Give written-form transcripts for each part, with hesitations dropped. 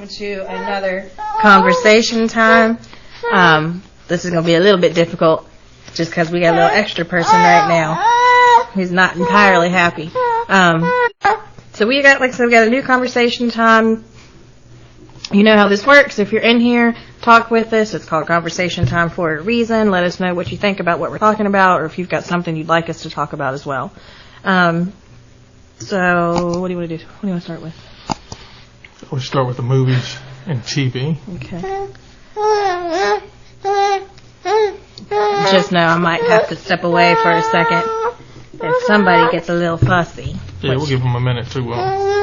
welcome to another conversation time. This is going to be a little bit difficult just because we got a little extra person right now who's not entirely happy. So we got, like I said, we got a new conversation time. You know how this works. If you're in here, talk with us. It's called conversation time for a reason. Let us know what you think about what we're talking about, or if you've got something you'd like us to talk about as well. So what do you want to do? What do you want to start with? We'll start with the movies and TV. Okay. Just know I might have to step away for a second if somebody gets a little fussy. Yeah, we'll give them a minute to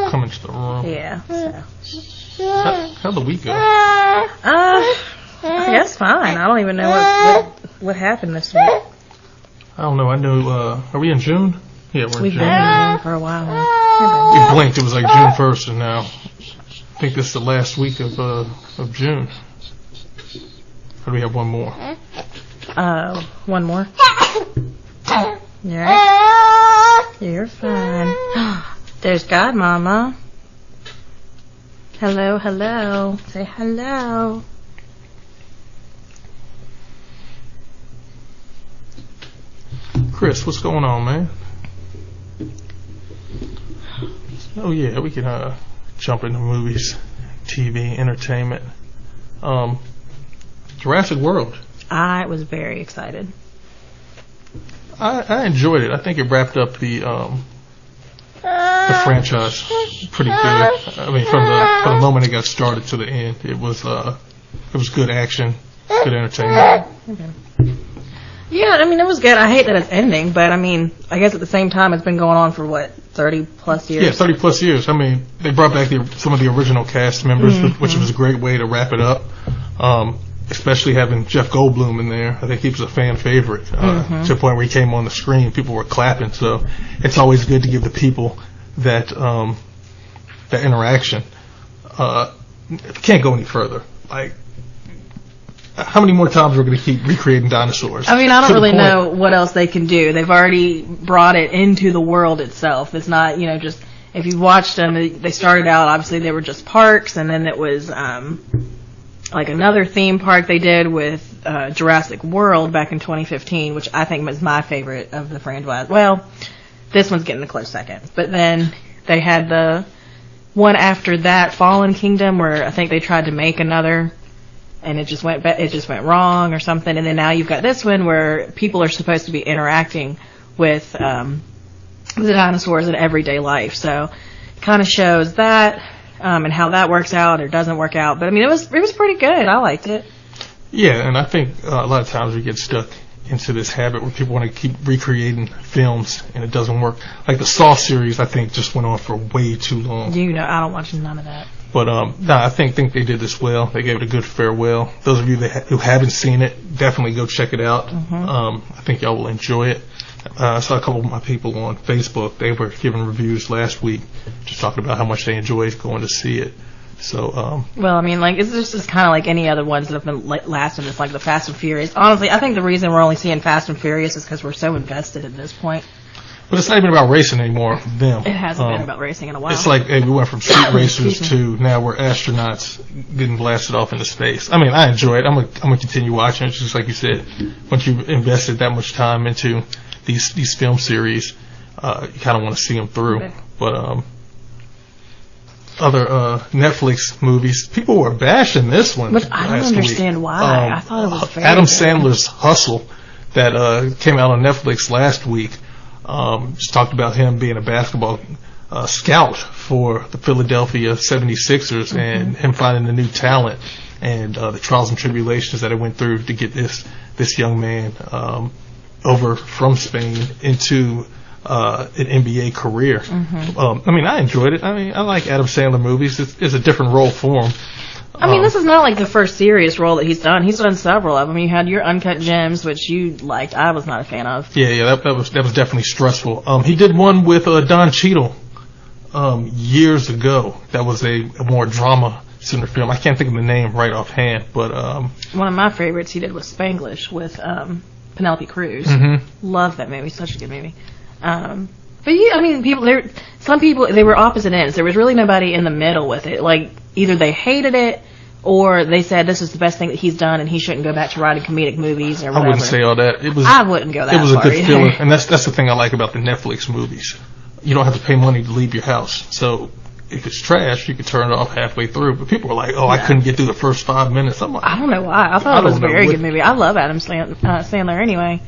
come into the room. Yeah. So. How'd the week go? I guess fine. I don't even know what happened this week. I don't know. I know. Are we in June? Yeah, we're in June. We've been in June for a while now. We blinked. It was like June 1st, and now I think this is the last week of June. Or do we have one more? One more. You alright? You're fine. There's Godmama. Hello, hello. Say hello. Chris, what's going on, man? Oh yeah, we can jump into movies, TV, entertainment. Jurassic World. I was very excited. I enjoyed it. I think it wrapped up the franchise pretty good. I mean, from the moment it got started to the end, it was good action, good entertainment. Okay. Yeah, I mean, it was good. I hate that it's ending, but I mean, I guess at the same time, it's been going on for what, 30 plus years? Yeah, 30 plus years. I mean, they brought back some of the original cast members, which was a great way to wrap it up. Especially having Jeff Goldblum in there. I think he was a fan favorite to the point where he came on the screen, people were clapping. So it's always good to give the people that interaction. Can't go any further. Like, how many more times we're going to keep recreating dinosaurs? I mean, I don't really know what else they can do. They've already brought it into the world itself. It's not, just, if you watched them, they started out, obviously they were just parks, and then it was, like another theme park they did with Jurassic World back in 2015, which I think was my favorite of the franchise. Well, this one's getting a close second. But then they had the one after that, Fallen Kingdom, where I think they tried to make another, and it just went wrong or something. And then now you've got this one where people are supposed to be interacting with the dinosaurs in everyday life. So it kind of shows that. And how that works out or doesn't work out. But I mean, it was pretty good. I liked it. Yeah, and I think a lot of times we get stuck into this habit where people want to keep recreating films and it doesn't work. Like the Saw series, I think just went on for way too long. I don't watch none of that. But I think they did this well. They gave it a good farewell. Those of you who haven't seen it, definitely go check it out. I think y'all will enjoy it. I saw a couple of my people on Facebook. They were giving reviews last week, just talking about how much they enjoyed going to see it. So, well, I mean, like, it's just kind of like any other ones that have been lasting. It's like the Fast and Furious. Honestly, I think the reason we're only seeing Fast and Furious is because we're so invested at this point. But it's not even about racing anymore. Them. It hasn't been about racing in a while. It's like, hey, we went from street racers to now we're astronauts getting blasted off into space. I mean, I enjoy it. I'm gonna continue watching it. Just like you said, once you've invested that much time into these film series, you kind of want to see them through. Okay. But other Netflix movies, people were bashing this one. But I don't understand why. I thought it was very Adam Sandler's Hustle that came out on Netflix last week. Just talked about him being a basketball scout for the Philadelphia 76ers and him finding the new talent and the trials and tribulations that it went through to get this young man over from Spain into an NBA career. I mean, I enjoyed it. I mean, I like Adam Sandler movies. It's a different role for him. I mean, this is not like the first serious role that he's done. He's done several of them. You had your Uncut Gems, which you liked. I was not a fan of. Yeah, that was definitely stressful. He did one with Don Cheadle years ago. That was a more drama-centered film. I can't think of the name right offhand, but one of my favorites he did was Spanglish with Penelope Cruz. Love that movie. Such a good movie. But some people, they were opposite ends. There was really nobody in the middle with it. Like, either they hated it, or they said this is the best thing that he's done and he shouldn't go back to writing comedic movies or whatever. I wouldn't say all that. I wouldn't go that far. It was a good either. filler, and that's the thing I like about the Netflix movies. You don't have to pay money to leave your house. So if it's trash, you can turn it off halfway through. But people are like, I couldn't get through the first 5 minutes. I'm like, I don't know why. I thought it was a very good movie. I love Adam Sandler anyway.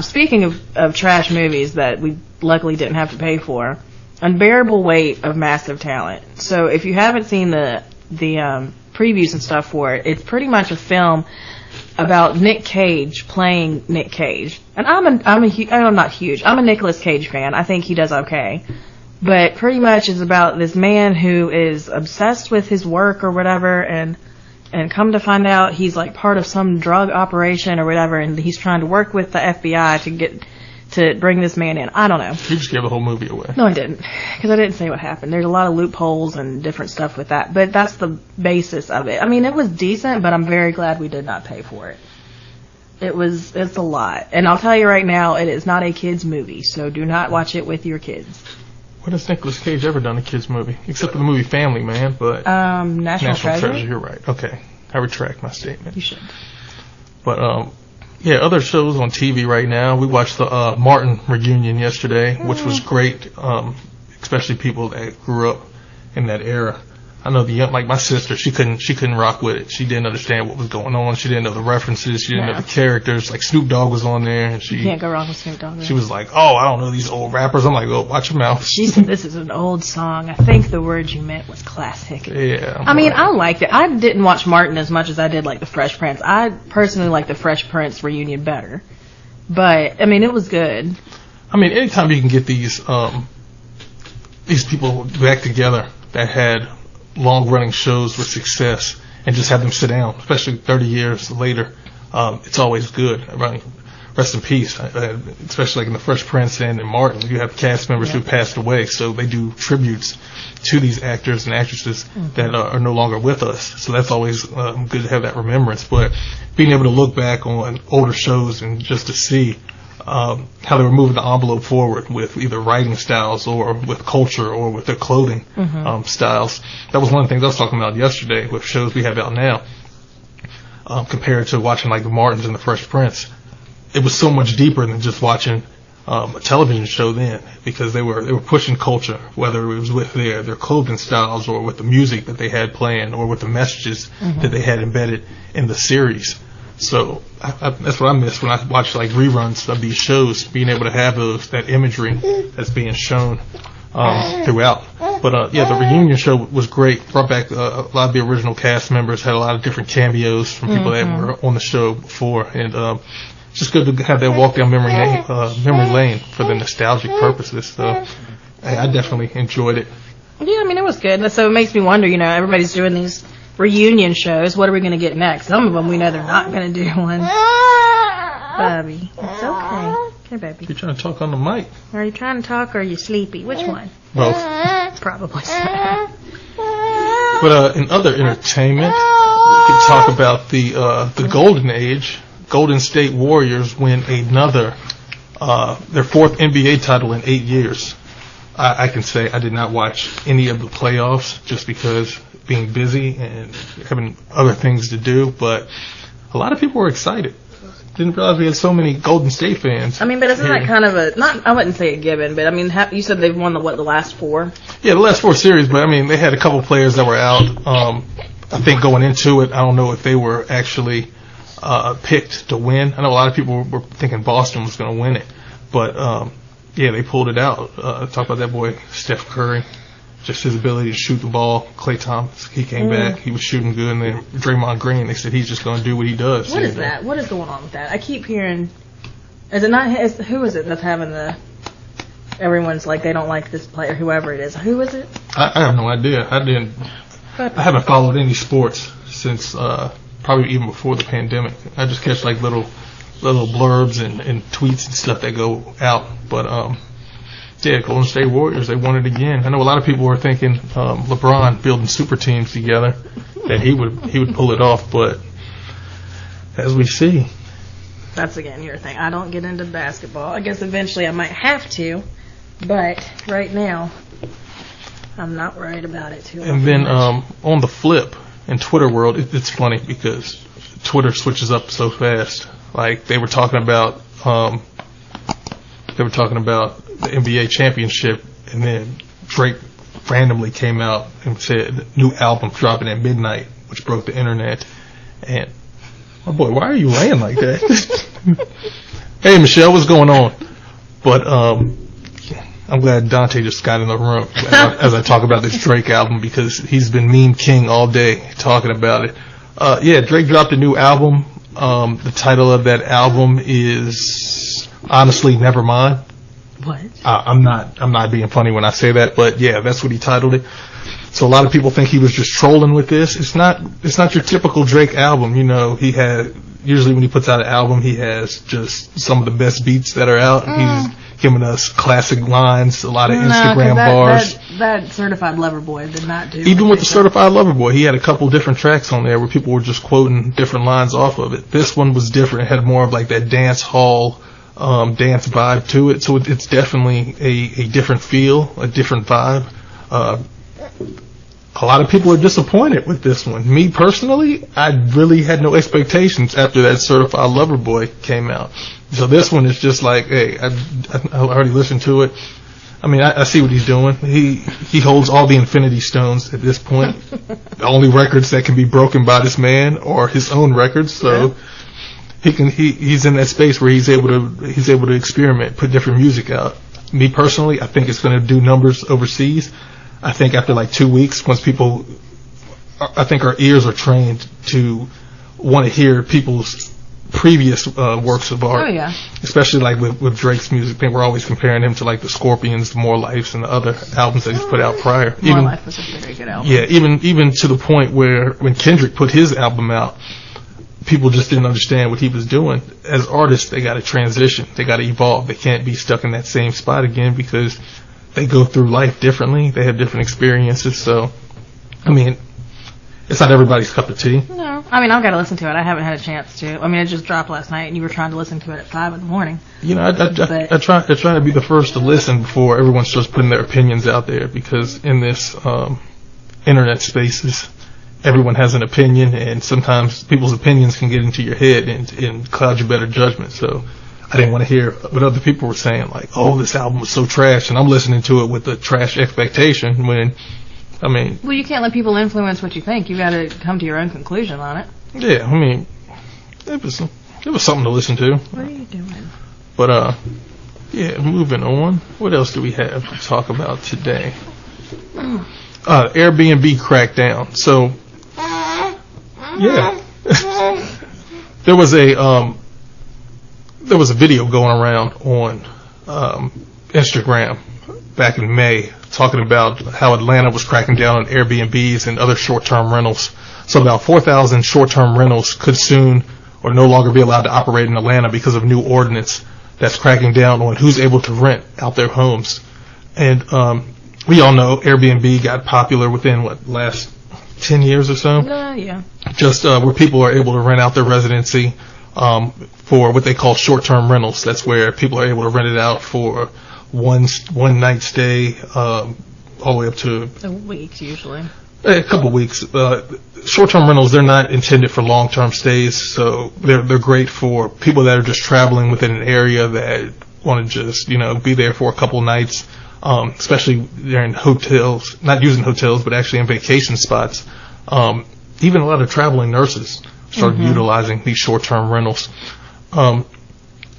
Speaking of trash movies that we luckily didn't have to pay for, Unbearable Weight of Massive Talent. So if you haven't seen the previews and stuff for it, it's pretty much a film about Nick Cage playing Nick Cage. And I'm not huge. I'm a Nicolas Cage fan. I think he does okay. But pretty much is about this man who is obsessed with his work or whatever, and come to find out he's like part of some drug operation or whatever, and he's trying to work with the FBI to bring this man in. I don't know. You just gave the whole movie away. No, I didn't, because I didn't say what happened. There's a lot of loopholes and different stuff with that, but that's the basis of it. I mean, it was decent, but I'm very glad we did not pay for it. It's a lot, and I'll tell you right now, it is not a kids movie, so do not watch it with your kids. What has Nicolas Cage ever done a kids movie? Except for the movie Family Man, but... National Treasure? You're right. Okay. I retract my statement. You should. But, other shows on TV right now. We watched the Martin reunion yesterday, which was great, especially people that grew up in that era. I know like my sister, she couldn't rock with it. She didn't understand what was going on. She didn't know the references. She didn't know the characters. Like Snoop Dogg was on there, and you can't go wrong with Snoop Dogg. She was like, "Oh, I don't know these old rappers." I'm like, "Oh, watch your mouth." She said, "This is an old song. I think the word you meant was classic." Yeah. I mean, I liked it. I didn't watch Martin as much as I did like the Fresh Prince. I personally like the Fresh Prince reunion better, but I mean, it was good. I mean, anytime you can get these people back together that had long-running shows with success and just have them sit down, especially 30 years later, it's always good. I mean, rest in peace, especially like in the Fresh Prince and in Martin, you have cast members who passed away, so they do tributes to these actors and actresses that are no longer with us. So that's always good to have that remembrance. But being able to look back on older shows and just to see how they were moving the envelope forward with either writing styles or with culture or with their clothing styles. That was one of the things I was talking about yesterday with shows we have out now, compared to watching like the Martins and the Fresh Prince. It was so much deeper than just watching a television show then, because they were pushing culture, whether it was with their clothing styles or with the music that they had playing or with the messages that they had embedded in the series. So that's what I miss when I watch like reruns of these shows, being able to have that imagery that's being shown throughout. But the reunion show was great. Brought back a lot of the original cast members, had a lot of different cameos from people that were on the show before, and it's just good to have that walk down memory lane for the nostalgic purposes. So I definitely enjoyed it. Yeah, I mean, it was good. So it makes me wonder, everybody's doing these reunion shows. What are we going to get next? Some of them we know they're not going to do one. Bobby, it's okay. Okay, baby. You're trying to talk on the mic. Are you trying to talk or are you sleepy? Which one? Both. Probably so. But in other entertainment, we can talk about the Golden Age. Golden State Warriors win another, their fourth NBA title in 8 years. I can say I did not watch any of the playoffs just because being busy and having other things to do, but a lot of people were excited. Didn't realize we had so many Golden State fans. I mean, but isn't that kind of I wouldn't say a given, but I mean, you said they've won the last four? Yeah, the last four series, but I mean, they had a couple players that were out. I think going into it, I don't know if they were actually picked to win. I know a lot of people were thinking Boston was going to win it, but they pulled it out. Talk about that boy, Steph Curry. Just his ability to shoot the ball. Klay Thompson, he came back. He was shooting good. And then Draymond Green, they said he's just going to do what he does. What is that? What is going on with that? I keep hearing, is it not, who is it that's having everyone's like, they don't like this player, whoever it is. Who is it? I have no idea. I haven't followed any sports since probably even before the pandemic. I just catch like little blurbs and tweets and stuff that go out. But, Golden State Warriors, they won it again. I know a lot of people were thinking LeBron building super teams together, that he would pull it off, but as we see. That's, again, your thing. I don't get into basketball. I guess eventually I might have to, But right now, I'm not worried about it too. And then on the flip, in Twitter world, it's funny because Twitter switches up so fast. Like they were talking about the NBA championship, and then Drake randomly came out and said new album dropping at midnight, which broke the internet. And oh boy, why are you laying like that? Hey Michelle, what's going on? But I'm glad Dante just got in the room as I talk about this Drake album, because he's been meme king all day talking about it. Yeah, Drake dropped a new album. The title of that album is honestly Nevermind. What? I'm not being funny when I say that, but yeah, that's what he titled it. So a lot of people think he was just trolling with this. It's not your typical Drake album. You know, usually when he puts out an album, he has just some of the best beats that are out. He's giving us classic lines, a lot of Instagram bars. That Certified Lover Boy did not do. Even with the Certified Lover Boy, he had a couple different tracks on there where people were just quoting different lines off of it. This one was different. It had more of like that dance hall, dance vibe to it. So it's definitely a different feel, a different vibe. A lot of people are disappointed with this one. Me personally, I really had no expectations after that Certified Lover Boy came out. So this one is just like, hey, I already listened to it. I mean, I see what he's doing. He holds all the Infinity Stones at this point. The only records that can be broken by this man are his own records. So he's in that space where he's able to experiment, put different music out. Me personally, I think it's going to do numbers overseas. I think after like 2 weeks, I think our ears are trained to want to hear people's previous works of art. Oh yeah. Especially like with Drake's music. I think we're always comparing him to like the Scorpions, the More Lifes, and the other albums that he's put out prior. More Life was a very good album. Yeah, even to the point where when Kendrick put his album out, people just didn't understand what he was doing. As artists, they got to transition. They got to evolve. They can't be stuck in that same spot again because they go through life differently. They have different experiences. So, I mean, it's not everybody's cup of tea. No. I mean, I've got to listen to it. I haven't had a chance to. I mean, it just dropped last night, and you were trying to listen to it at 5 in the morning. You know, I try to be the first to listen before everyone starts putting their opinions out there, because in this internet spaces, everyone has an opinion, and sometimes people's opinions can get into your head and cloud your better judgment. So I didn't want to hear what other people were saying, like, oh, this album was so trash, and I'm listening to it with a trash expectation when, I mean... Well, you can't let people influence what you think. You got to come to your own conclusion on it. Yeah, I mean, it was something to listen to. What are you doing? But, yeah, moving on. What else do we have to talk about today? Airbnb Crackdown. So, yeah. There was a video going around on Instagram back in May talking about how Atlanta was cracking down on Airbnbs and other short-term rentals. So about 4,000 short-term rentals could soon or no longer be allowed to operate in Atlanta because of new ordinance that's cracking down on who's able to rent out their homes. And we all know Airbnb got popular within, last 10 years or so? Yeah. Just where people are able to rent out their residency for what they call short-term rentals. That's where people are able to rent it out for one night stay, all the way up to a week usually. A couple weeks. Short-term rentals, they're not intended for long-term stays, so they're great for people that are just traveling within an area that want to just, be there for a couple nights, especially they're in hotels, not using hotels, but actually in vacation spots. Even a lot of traveling nurses started utilizing these short-term rentals.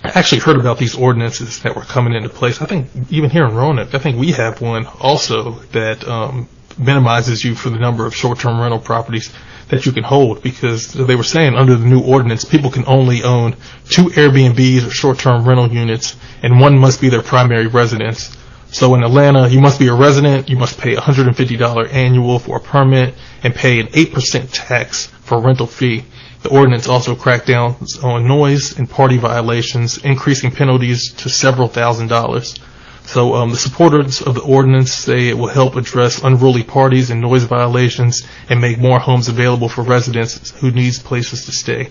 I actually heard about these ordinances that were coming into place. I think even here in Roanoke, I think we have one also that minimizes you for the number of short-term rental properties that you can hold, because they were saying under the new ordinance, people can only own 2 Airbnbs or short-term rental units, and one must be their primary residence. So in Atlanta, you must be a resident, you must pay $150 annual for a permit, and pay an 8% tax for a rental fee. The ordinance also cracked down on noise and party violations, increasing penalties to several $1,000s. So the supporters of the ordinance say it will help address unruly parties and noise violations and make more homes available for residents who need places to stay.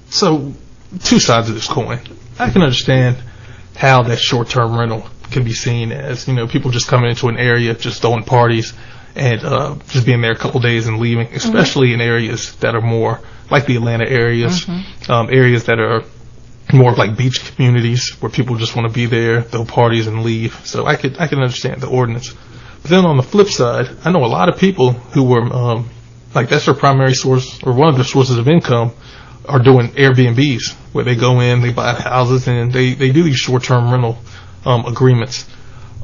So, two sides of this coin. I can understand how that short-term rental can be seen as, people just coming into an area, just throwing parties, and just being there a couple days and leaving, especially in areas that are more like the Atlanta areas, areas that are more of like beach communities where people just want to be there, throw parties and leave. So I can understand the ordinance. But then on the flip side, I know a lot of people who were like that's their primary source or one of their sources of income are doing Airbnbs where they go in, they buy houses, and they do these short-term rental agreements.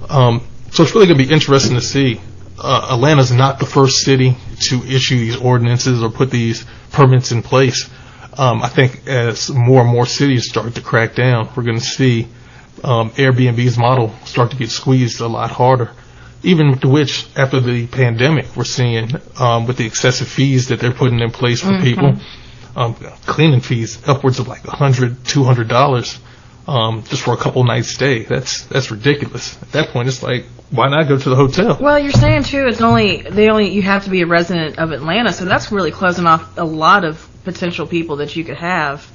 So it's really going to be interesting to see. Atlanta's not the first city to issue these ordinances or put these permits in place. I think as more and more cities start to crack down, we're going to see Airbnb's model start to get squeezed a lot harder. Even with which, after the pandemic, we're seeing with the excessive fees that they're putting in place for people, cleaning fees upwards of like $100, $200 just for a couple nights stay. That's ridiculous. At that point, it's like, why not go to the hotel? Well, you're saying too, you have to be a resident of Atlanta, so that's really closing off a lot of potential people that you could have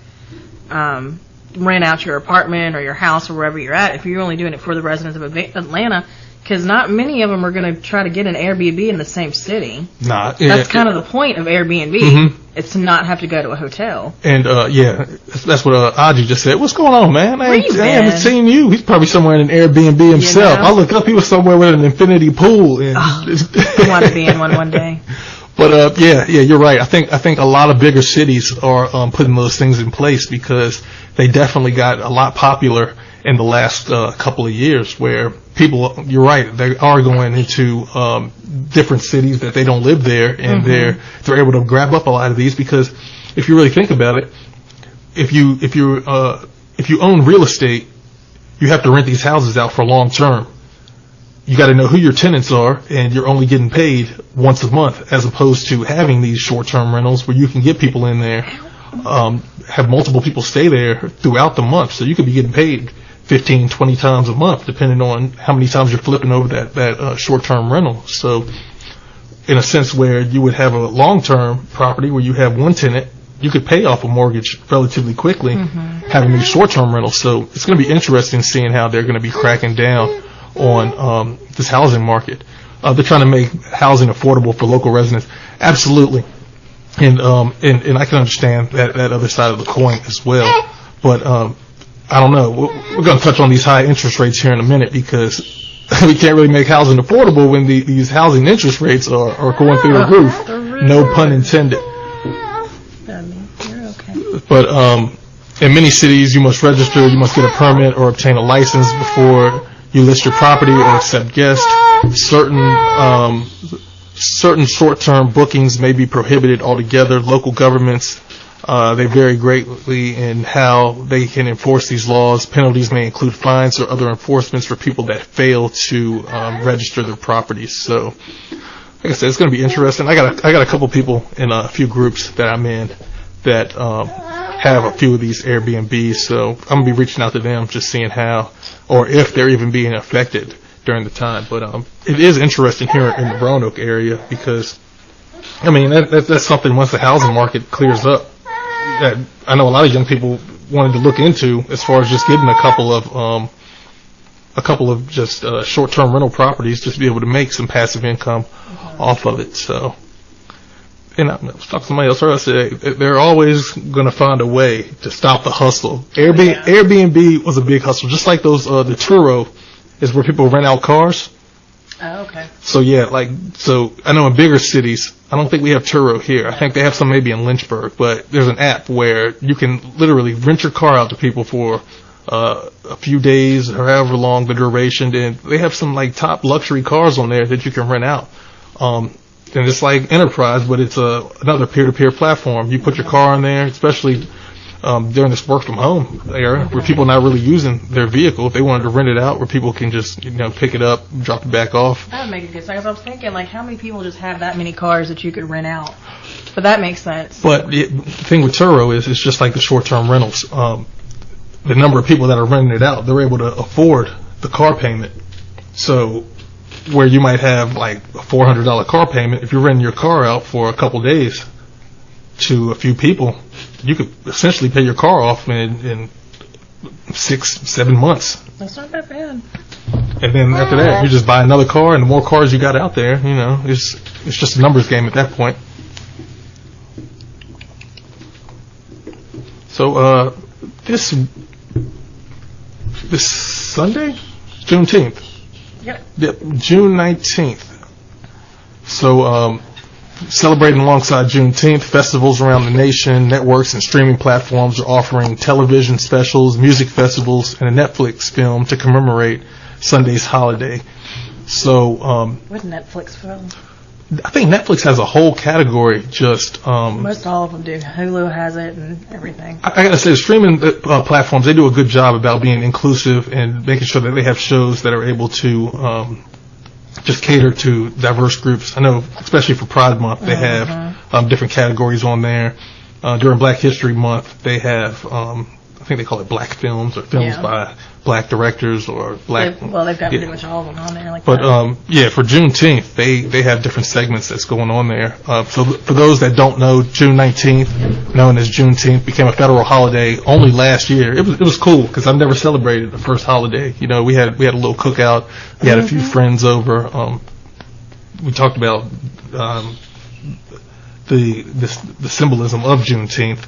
rent out your apartment or your house or wherever you're at if you're only doing it for the residents of Atlanta. Because not many of them are going to try to get an Airbnb in the same city. That's kind of the point of Airbnb. It's to not have to go to a hotel. And that's what Audrey just said. What's going on, man? I haven't seen you. He's probably somewhere in an Airbnb himself. I look up, he was somewhere with an infinity pool. And I want to be in one day. But you're right. I think a lot of bigger cities are putting those things in place because they definitely got a lot popular in the last couple of years where people, you're right, they are going into different cities that they don't live there, and they're able to grab up a lot of these because if you really think about it, if you own real estate, you have to rent these houses out for long term. You got to know who your tenants are, and you're only getting paid once a month, as opposed to having these short-term rentals where you can get people in there, have multiple people stay there throughout the month, so you could be getting paid 15, 20 times a month, depending on how many times you're flipping over that short-term rental. So, in a sense, where you would have a long-term property where you have one tenant, you could pay off a mortgage relatively quickly, having these short-term rentals. So it's going to be interesting seeing how they're going to be cracking down on this housing market. They're trying to make housing affordable for local residents. Absolutely. And I can understand that other side of the coin as well. But I don't know. We're going to touch on these high interest rates here in a minute because we can't really make housing affordable when these housing interest rates are going through the roof. No pun intended. You're okay. But in many cities, you must register, you must get a permit or obtain a license before you list your property or accept guests. Certain short-term bookings may be prohibited altogether. Local governments, they vary greatly in how they can enforce these laws. Penalties may include fines or other enforcements for people that fail to register their properties. So, like I said, it's going to be interesting. I got a couple people in a few groups that I'm in that have a few of these Airbnbs. So I'm going to be reaching out to them, just seeing how or if they're even being affected during the time. But it is interesting here in the Roanoke area because, I mean, that's something once the housing market clears up that I know a lot of young people wanted to look into as far as just getting a couple of just short-term rental properties just to be able to make some passive income off of it. So, and I was talking to somebody else earlier, they're always going to find a way to stop the hustle. Airbnb was a big hustle, just like those the Turo is where people rent out cars. Oh, okay. So so I know in bigger cities, I don't think we have Turo here. I think they have some maybe in Lynchburg, but there's an app where you can literally rent your car out to people for a few days or however long the duration. And they have some like top luxury cars on there that you can rent out. And it's like Enterprise, but it's another peer-to-peer platform. You put your car in there, especially during this work from home era, where people are not really using their vehicle. If they wanted to rent it out, where people can just pick it up, drop it back off. That would make a good sense. I was thinking, like, how many people just have that many cars that you could rent out? But that makes sense. But the thing with Turo is it's just like the short-term rentals. The number of people that are renting it out, they're able to afford the car payment. So where you might have like a $400 car payment, if you're renting your car out for a couple days to a few people, you could essentially pay your car off in 6-7 months. That's not that bad. And then after that, you just buy another car, and the more cars you got out there, it's just a numbers game at that point. So this Sunday, Juneteenth. Yep. June 19th. So celebrating alongside Juneteenth, festivals around the nation, networks and streaming platforms are offering television specials, music festivals, and a Netflix film to commemorate Sunday's holiday. So What Netflix film? I think Netflix has a whole category just... Most all of them do. Hulu has it and everything. I gotta say, the streaming platforms, they do a good job about being inclusive and making sure that they have shows that are able to just cater to diverse groups. I know, especially for Pride Month, they have different categories on there. During Black History Month, they have, I think they call it black films or films by black directors or black... They've got pretty much all of them on there. Like but, for Juneteenth, they have different segments that's going on there. So for those that don't know, June 19th, known as Juneteenth, became a federal holiday only last year. It was cool because I've never celebrated the first holiday. We had a little cookout. We had a few friends over. We talked about the symbolism of Juneteenth.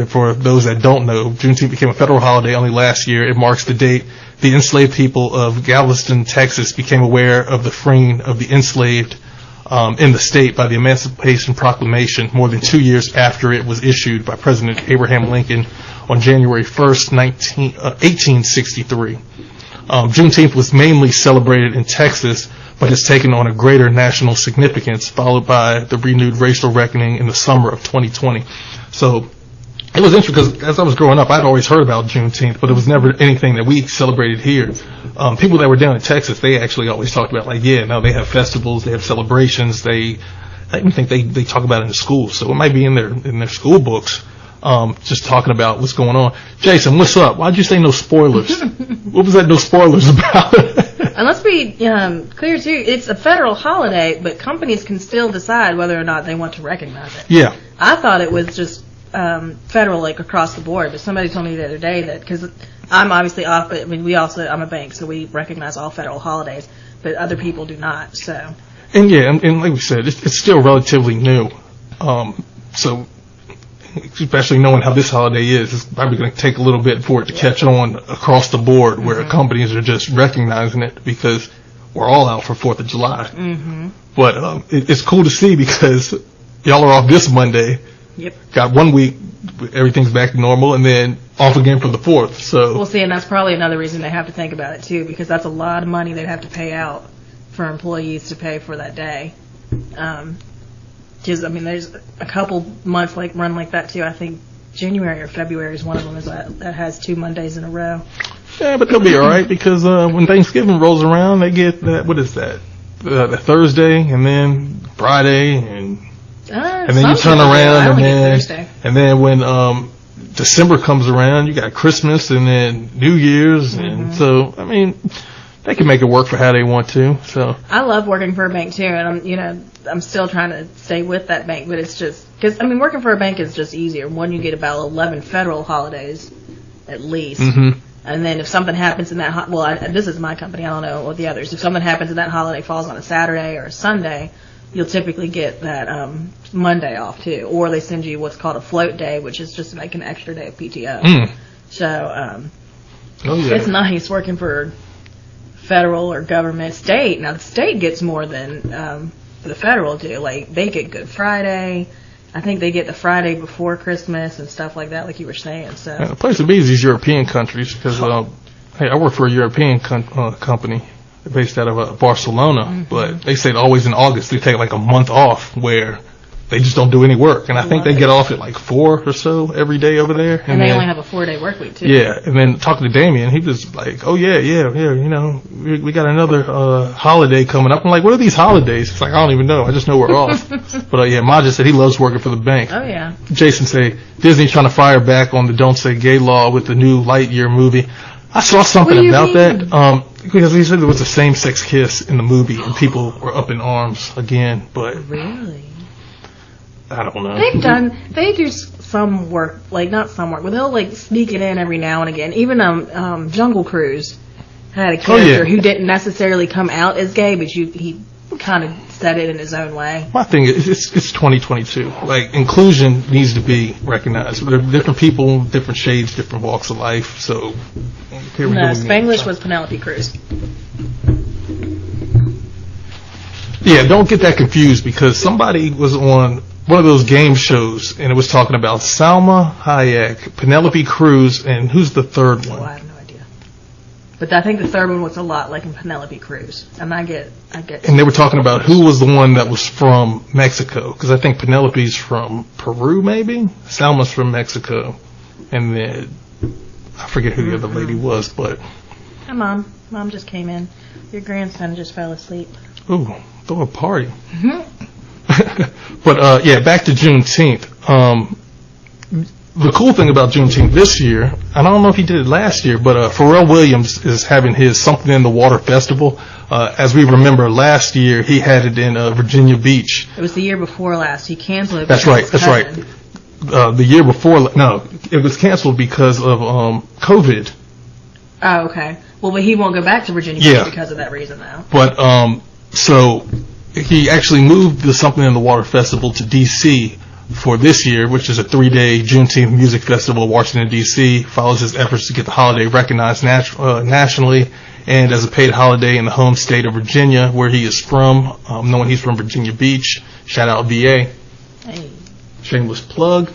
For those that don't know, Juneteenth became a federal holiday only last year. It marks the date the enslaved people of Galveston, Texas became aware of the freeing of the enslaved in the state by the Emancipation Proclamation more than 2 years after it was issued by President Abraham Lincoln on January 1st, 1863. Juneteenth was mainly celebrated in Texas, but has taken on a greater national significance, followed by the renewed racial reckoning in the summer of 2020. So it was interesting because as I was growing up, I'd always heard about Juneteenth, but it was never anything that we celebrated here. People that were down in Texas, they actually always talked about they have festivals, they have celebrations. I even think they talk about it in schools, so it might be in their school books. Just talking about what's going on. Jason, what's up? Why'd you say no spoilers? What was that no spoilers about? And let's be clear too, it's a federal holiday, but companies can still decide whether or not they want to recognize it. Yeah. I thought it was just federal, like across the board, but somebody told me the other day that, because I'm obviously off, but I mean, I'm a bank, so we recognize all federal holidays, but other people do not, so. And and like we said, it's still relatively new. So, especially knowing how this holiday is, it's probably going to take a little bit for it to catch on across the board, where companies are just recognizing it because we're all out for 4th of July. But it's cool to see because y'all are off this Monday. Yep. Got 1 week, everything's back to normal, and then off again for the 4th. So we'll see, and that's probably another reason they have to think about it too, because that's a lot of money they'd have to pay out for employees to pay for that day. Because I mean, there's a couple months run like that too. I think January or February is one of them that has 2 Mondays in a row. Yeah, but they'll be all right because when Thanksgiving rolls around, they get that. What is that? The Thursday, and then Friday, and then you turn around, and then when December comes around, you got Christmas, and then New Year's, and so I mean, they can make it work for how they want to. So I love working for a bank too, and I'm still trying to stay with that bank, but it's just because working for a bank is just easier. One, you get about 11 federal holidays at least. And then if something happens in that, this is my company, I don't know what the others. If something happens and that holiday falls on a Saturday or a Sunday, you'll typically get that Monday off too. Or they send you what's called a float day, which is just like an extra day of PTO. So it's nice working for federal or government. State, now the state gets more than the federal do. Like they get Good Friday. I think they get the Friday before Christmas and stuff like that, like you were saying. So the place to be is these European countries because, hey, I work for a European company based out of Barcelona, but they say always in August they take like a month off where they just don't do any work, and I think they get off at like 4 or so every day over there. And they only have a 4-day work week too. Yeah, and then talking to Damien, he was like, "Oh yeah, we got another holiday coming up." I'm like, "What are these holidays?" It's like, I don't even know. I just know we're off. But Maja said he loves working for the bank. Oh yeah. Jason say Disney's trying to fire back on the Don't Say Gay law with the new Lightyear movie. I saw something about that because he said there was a same-sex kiss in the movie, and people were up in arms again. But really. I don't know. They do some work, like not some work, but they'll like sneak it in every now and again. Even Jungle Cruise had a character who didn't necessarily come out as gay, but he kind of said it in his own way. My thing is, it's 2022. Like, inclusion needs to be recognized. There are different people, different shades, different walks of life. So, here we go. No, Spanglish was Penelope Cruz. Yeah, don't get that confused, because somebody was on one of those game shows and it was talking about Salma Hayek, Penelope Cruz, and who's the third one? Oh, I have no idea. But I think the third one was a lot like in Penelope Cruz. And I get. And they were talking about who was the one that was from Mexico, because I think Penelope's from Peru, maybe? Salma's from Mexico. And then, I forget who the other lady was, but... Hi, Mom. Mom just came in. Your grandson just fell asleep. Ooh, throw a party. But, yeah, back to Juneteenth. The cool thing about Juneteenth this year, I don't know if he did it last year, but Pharrell Williams is having his Something in the Water Festival. As we remember, last year he had it in Virginia Beach. It was the year before last. He canceled it. That's right. The year before, no, it was canceled because of COVID. Oh, okay. Well, but he won't go back to Virginia Beach because of that reason, though. But so he actually moved the Something in the Water Festival to D.C. for this year, which is a 3-day Juneteenth music festival in Washington, D.C., follows his efforts to get the holiday recognized nationally and as a paid holiday in the home state of Virginia, where he is from, knowing he's from Virginia Beach. Shout out VA. Hey. Shameless plug.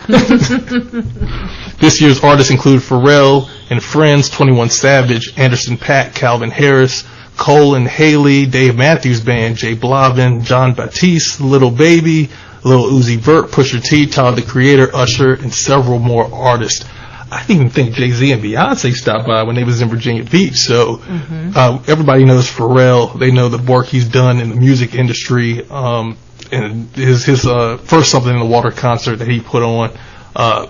This year's artists include Pharrell and Friends, 21 Savage, Anderson .Paak, Calvin Harris, Cole and Haley, Dave Matthews Band, Jay Blavin, John Batiste, Little Baby, Lil Uzi Vert, Pusha T, Tyler the Creator, Usher, and several more artists. I didn't even think Jay-Z and Beyonce stopped by when they was in Virginia Beach. So everybody knows Pharrell. They know the work he's done in the music industry. And his first Something in the Water concert that he put on, I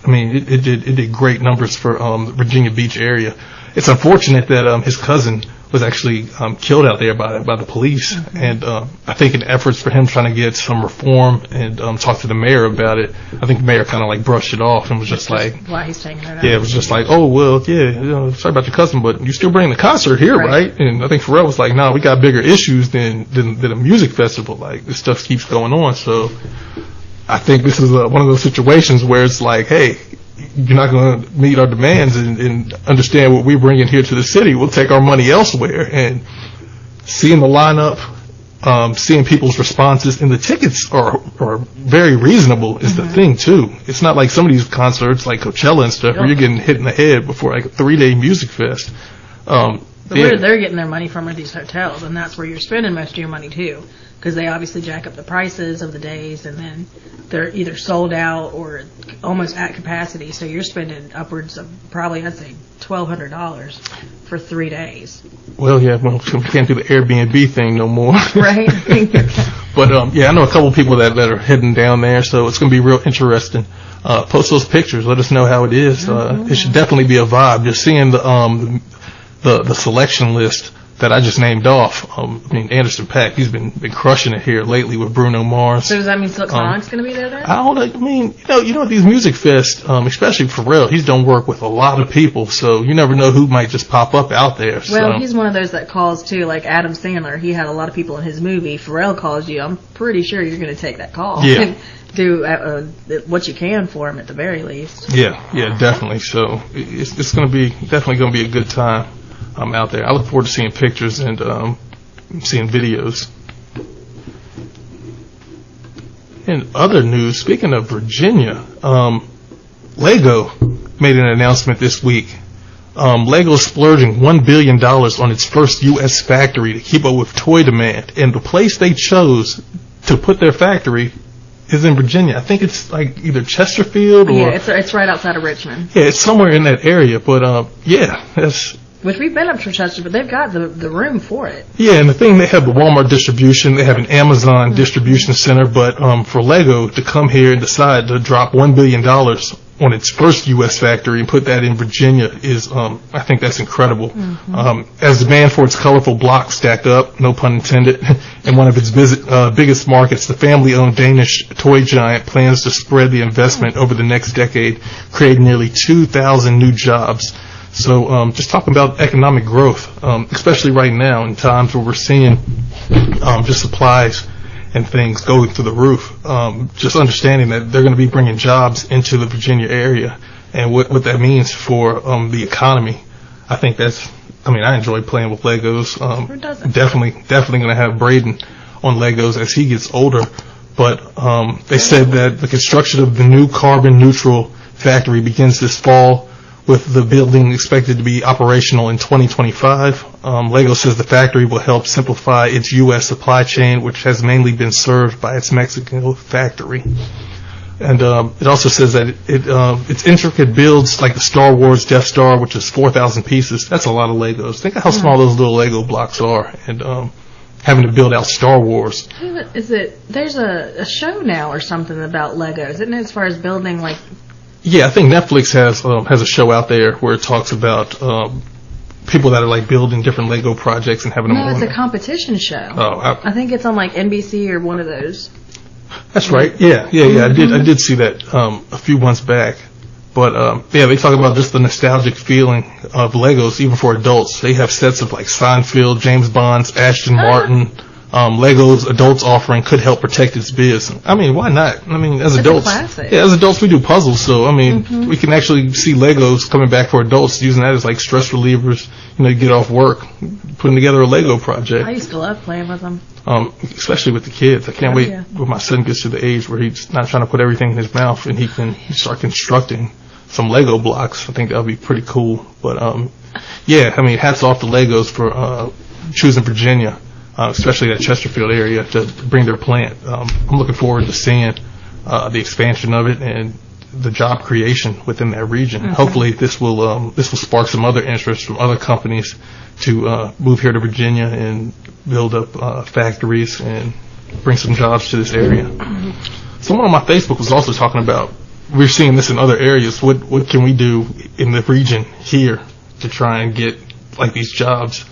mean, it did great numbers for the Virginia Beach area. It's unfortunate that his cousin was actually killed out there by the police, and I think in efforts for him trying to get some reform and talk to the mayor about it, I think the mayor kind of like brushed it off and was just like, why he's taking it out. Yeah, it was just like, oh well, yeah, sorry about your cousin, but you still bring the concert here, right? And I think Pharrell was like, no, we got bigger issues than a music festival. Like, this stuff keeps going on. So I think this is one of those situations where it's like, hey, you're not going to meet our demands and understand what we bring in here to the city. We'll take our money elsewhere. And seeing the lineup, seeing people's responses, and the tickets are very reasonable is the thing too. It's not like some of these concerts like Coachella and stuff where you're getting hit in the head before like a 3-day music fest. But where they're getting their money from are these hotels, and that's where you're spending most of your money too, because they obviously jack up the prices of the days, and then they're either sold out or almost at capacity. So you're spending upwards of probably, I'd say, $1,200 for 3 days. Well, yeah, we can't do the Airbnb thing no more. Right. But yeah, I know a couple of people that are heading down there, so it's going to be real interesting. Post those pictures. Let us know how it is. It should definitely be a vibe. Just seeing the selection list that I just named off. I mean, Anderson .Paak, he's been crushing it here lately with Bruno Mars. So does that mean Silk Sonic's going to be there then? I don't know. I mean, you know, these music fests, especially Pharrell, he's done work with a lot of people, so you never know who might just pop up out there. Well, he's one of those that calls too, like Adam Sandler. He had a lot of people in his movie. Pharrell calls you. I'm pretty sure you're going to take that call. Yeah. And do what you can for him at the very least. Yeah, definitely. So it's going to be definitely going to be a good time. Out there. I look forward to seeing pictures and seeing videos. In other news, speaking of Virginia, Lego made an announcement this week. Lego is splurging $1 billion on its first U.S. factory to keep up with toy demand, and the place they chose to put their factory is in Virginia. I think it's like either Chesterfield or... Yeah, it's right outside of Richmond. Yeah, it's somewhere in that area, but yeah, that's... Which we've been up to Chester, but they've got the room for it. Yeah, and the thing, they have the Walmart distribution, they have an Amazon distribution center, but for Lego to come here and decide to drop $1 billion on its first U.S. factory and put that in Virginia is, I think that's incredible. Mm-hmm. As demand for its colorful blocks stack up, no pun intended, in one of its biggest markets, the family-owned Danish toy giant plans to spread the investment over the next decade, creating nearly 2,000 new jobs. So just talking about economic growth, especially right now in times where we're seeing just supplies and things go through the roof, just understanding that they're going to be bringing jobs into the Virginia area and what that means for the economy. I think I enjoy playing with Legos. Who doesn't? Definitely going to have Braden on Legos as he gets older. But they said that the construction of the new carbon neutral factory begins this fall, with the building expected to be operational in 2025. Lego says the factory will help simplify its U.S. supply chain, which has mainly been served by its Mexican factory. And it also says that its intricate builds, like the Star Wars Death Star, which is 4,000 pieces, that's a lot of Legos. Think of how small those little Lego blocks are, and having to build out Star Wars. There's a show now or something about Legos, isn't it, as far as building, like... Yeah, I think Netflix has a show out there where it talks about people that are like building different Lego projects and having them. No, it's a competition show. Oh, I think it's on like NBC or one of those. That's right. Yeah. Mm-hmm. I did see that a few months back. But they talk about just the nostalgic feeling of Legos, even for adults. They have sets of like Seinfeld, James Bond's, Aston Martin. Lego's adults offering could help protect its biz. I mean, why not? I mean, as adults we do puzzles, so I mean, we can actually see Legos coming back for adults, using that as like stress relievers. You get off work, putting together a Lego project. I used to love playing with them. Especially with the kids. I can't wait when my son gets to the age where he's not trying to put everything in his mouth and he can start constructing some Lego blocks. I think that would be pretty cool. But hats off to Legos for choosing Virginia. Especially that Chesterfield area, to bring their plant. I'm looking forward to seeing the expansion of it and the job creation within that region. Mm-hmm. Hopefully, this will spark some other interest from other companies to move here to Virginia and build up factories and bring some jobs to this area. Mm-hmm. Someone on my Facebook was also talking about, we're seeing this in other areas. What can we do in the region here to try and get like these jobs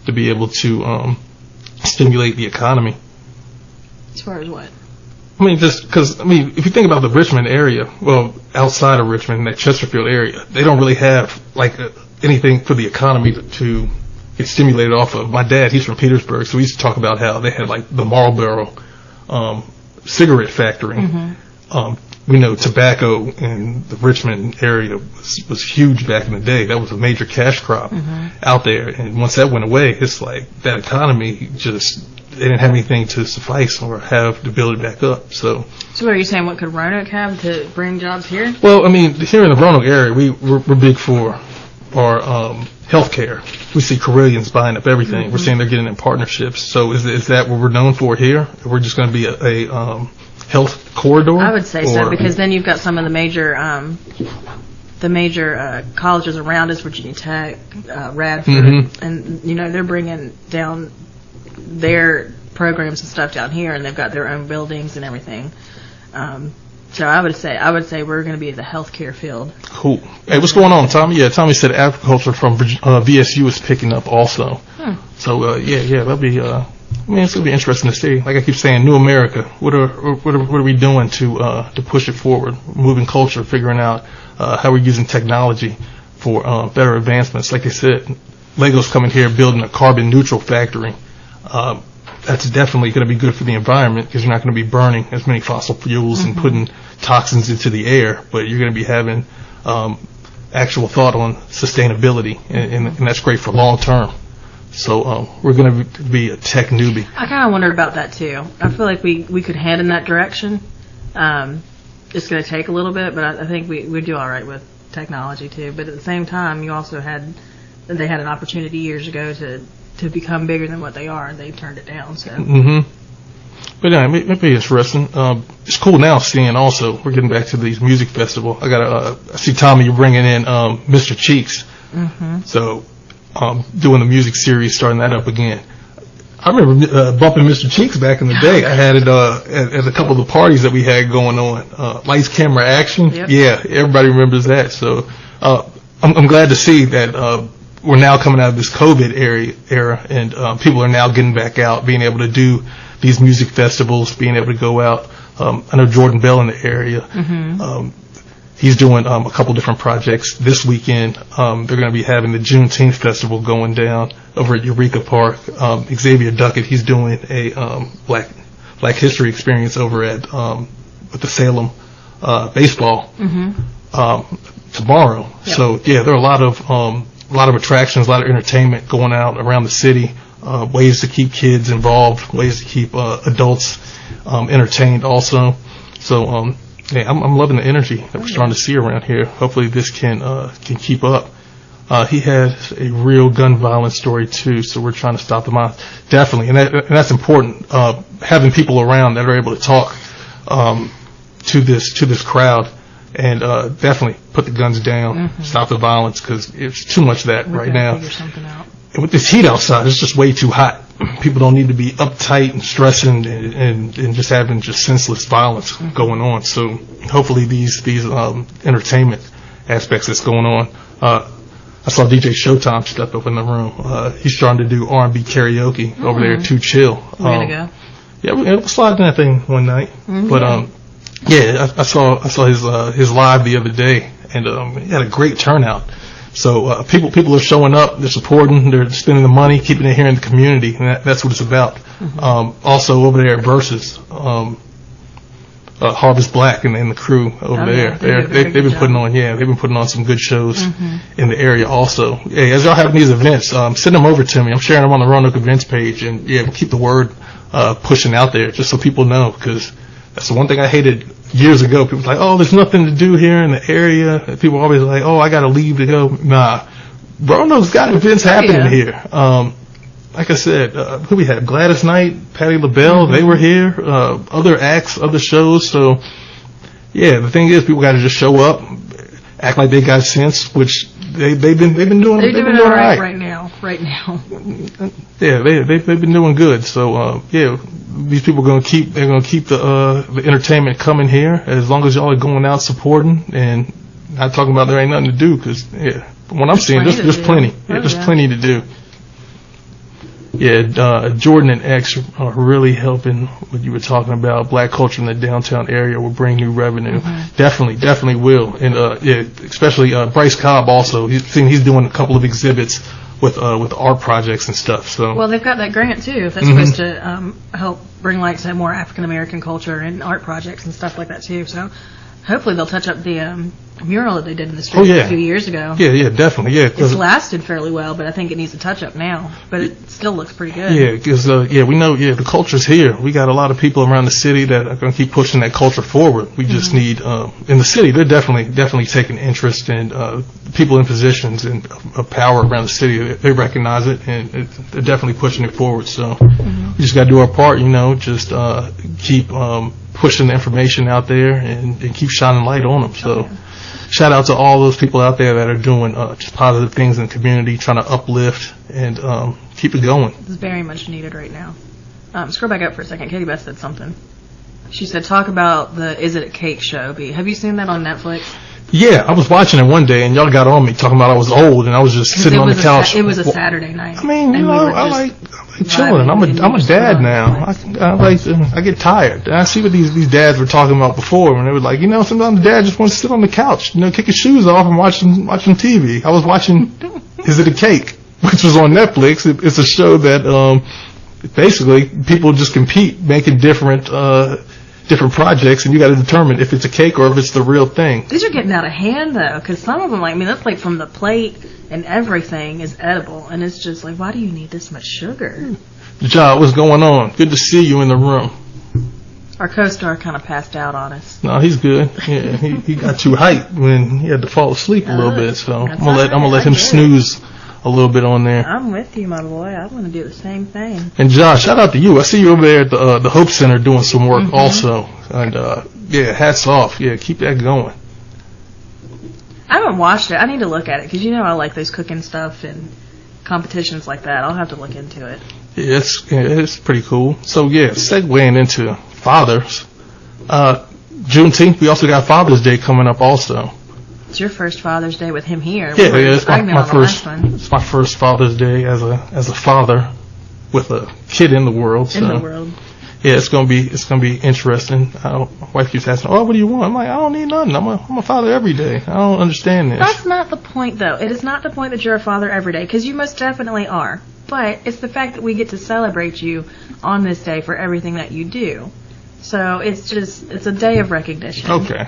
to be able to stimulate the economy? As far as what? I mean, just because, if you think about the Richmond area, well, outside of Richmond, that Chesterfield area, they don't really have, anything for the economy to get stimulated off of. My dad, he's from Petersburg, so we used to talk about how they had, the Marlboro cigarette factory. Mm-hmm. We know tobacco in the Richmond area was huge back in the day. That was a major cash crop out there. And once that went away, it's like that economy they didn't have anything to suffice or have to build it back up. So what are you saying? What could Roanoke have to bring jobs here? Well, here in the Roanoke area, we're big for our healthcare. We see Carillions buying up everything. Mm-hmm. We're seeing they're getting in partnerships. So is that what we're known for here? We're just going to be a health corridor? I would say so, because then you've got some of the major colleges around us, Virginia Tech, Radford, and they're bringing down their programs and stuff down here, and they've got their own buildings and everything. So I would say we're going to be in the healthcare field. Cool. Hey, what's going on, Tommy? Yeah, Tommy said agriculture from VSU is picking up also. So that'll be. It's going to be interesting to see. Like I keep saying, New America. What are we doing to push it forward? Moving culture, figuring out how we're using technology for better advancements. Like I said, Lego's coming here building a carbon neutral factory. That's definitely going to be good for the environment, because you're not going to be burning as many fossil fuels and putting toxins into the air, but you're going to be having actual thought on sustainability, and that's great for long term. So we're going to be a tech newbie. I kind of wondered about that too. I feel like we could head in that direction. It's going to take a little bit, but I think we do all right with technology too. But at the same time, they had an opportunity years ago to become bigger than what they are, and they turned it down. So. But yeah, it may be interesting. It's cool now seeing also, we're getting back to these music festival. I see Tommy, you're bringing in Mr. Cheeks. So doing the music series, starting that up again. I remember bumping Mr. Cheeks back in the day. I had it at a couple of the parties that we had going on. Lights, camera, action. Yep. Yeah, everybody remembers that. So I'm glad to see that we're now coming out of this COVID era, and people are now getting back out, being able to do these music festivals, being able to go out. I know Jordan Bell in the area. Mm-hmm. He's doing a couple different projects this weekend. They're going to be having the Juneteenth festival going down over at Eureka Park. Xavier Duckett, he's doing a Black History experience over at with the Salem baseball tomorrow. Yep. So yeah, there are a lot of attractions, a lot of entertainment going out around the city. Ways to keep kids involved, ways to keep adults entertained also. So yeah, I'm loving the energy that we're starting to see around here. Hopefully this can keep up. He has a real gun violence story too, so we're trying to stop them out. Definitely, and that's important. Having people around that are able to talk to this crowd, and definitely put the guns down, stop the violence, because it's too much of that right now. Figure something out. And with this heat outside, it's just way too hot. People don't need to be uptight and stressing and just having just senseless violence going on. So hopefully these entertainment aspects that's going on. I saw DJ Showtime step up in the room. He's starting to do R&B karaoke over there at Too Chill. We're gonna go. Yeah, we slid in that thing one night. But yeah, I saw his live the other day, and he had a great turnout. So people are showing up, they're supporting, they're spending the money, keeping it here in the community, and that's what it's about. Also over there at Versus, Harvest Black and the crew over there, they've been putting on some good shows in the area also. Hey, as y'all have these events, send them over to me. I'm sharing them on the Roanoke events page, and yeah, we'll keep the word pushing out there just so people know, because that's the one thing I hated years ago. People were like, oh, there's nothing to do here in the area. People were always like, oh, I got to leave to go. Nah, Roanoke's got events happening here. Like I said, who we had? Gladys Knight, Patti LaBelle, they were here. Other acts, other shows. So, yeah, the thing is, people got to just show up, act like they got sense, which they've been doing. They're doing all right now. Yeah, they've been doing good. So yeah, these people they're gonna keep the entertainment coming here as long as y'all are going out supporting and not talking about there ain't nothing to do, because yeah, from what I'm seeing, there's plenty. Yeah, there's plenty to do. Yeah, Jordan and X are really helping what you were talking about. Black culture in the downtown area will bring new revenue. Definitely will. And yeah, especially Bryce Cobb also. He's doing a couple of exhibits with art projects and stuff. So well, they've got that grant too. That's supposed to help bring light to more African American culture and art projects and stuff like that too. So hopefully they'll touch up the mural that they did in the street a few years ago. Yeah, definitely. Yeah, it's lasted fairly well, but I think it needs a touch up now. But it still looks pretty good. Yeah, because we know the culture's here. We got a lot of people around the city that are going to keep pushing that culture forward. We just need in the city. They're definitely taking interest in people in positions and of power around the city. They recognize it, and they're definitely pushing it forward. So we just got to do our part. Just keep pushing the information out there and keep shining light on them. So. Shout out to all those people out there that are doing just positive things in the community, trying to uplift and keep it going. It's very much needed right now. Scroll back up for a second. Katie Beth said something. She said, talk about the Is It a Cake show. Have you seen that on Netflix? Yeah, I was watching it one day, and y'all got on me talking about I was old, and I was just sitting on the couch. It was a Saturday night. I mean, I like chilling. I'm a dad now. I get tired. And I see what these dads were talking about before, when they were like, sometimes the dad just wants to sit on the couch, kick his shoes off and watching TV. I was watching Is It a Cake, which was on Netflix. It's a show that basically people just compete, making different projects, and you got to determine if it's a cake or if it's the real thing. These are getting out of hand though, because some of them, that's like from the plate and everything is edible, and it's just like, why do you need this much sugar? Ja, what's going on? Good to see you in the room. Our co-star kind of passed out on us. No, he's good. Yeah, he got too hyped when he had to fall asleep a little bit, so I'm gonna let him snooze a little bit on there. I'm with you, my boy. I want to do the same thing. And Josh, shout out to you. I see you over there at the Hope Center doing some work also. And yeah, hats off. Yeah, keep that going. I haven't watched it. I need to look at it because I like those cooking stuff and competitions like that. I'll have to look into it. It's pretty cool. So yeah, segueing into fathers, Juneteenth. We also got Father's Day coming up also. It's your first Father's Day with him here. Yeah, it's my first. Last one. It's my first Father's Day as a father with a kid in the world. So. In the world. Yeah, it's gonna be interesting. My wife keeps asking, "Oh, what do you want?" I'm like, "I don't need nothing. I'm a father every day. I don't understand this." That's not the point, though. It is not the point that you're a father every day, because you most definitely are. But it's the fact that we get to celebrate you on this day for everything that you do. So it's a day of recognition. Okay.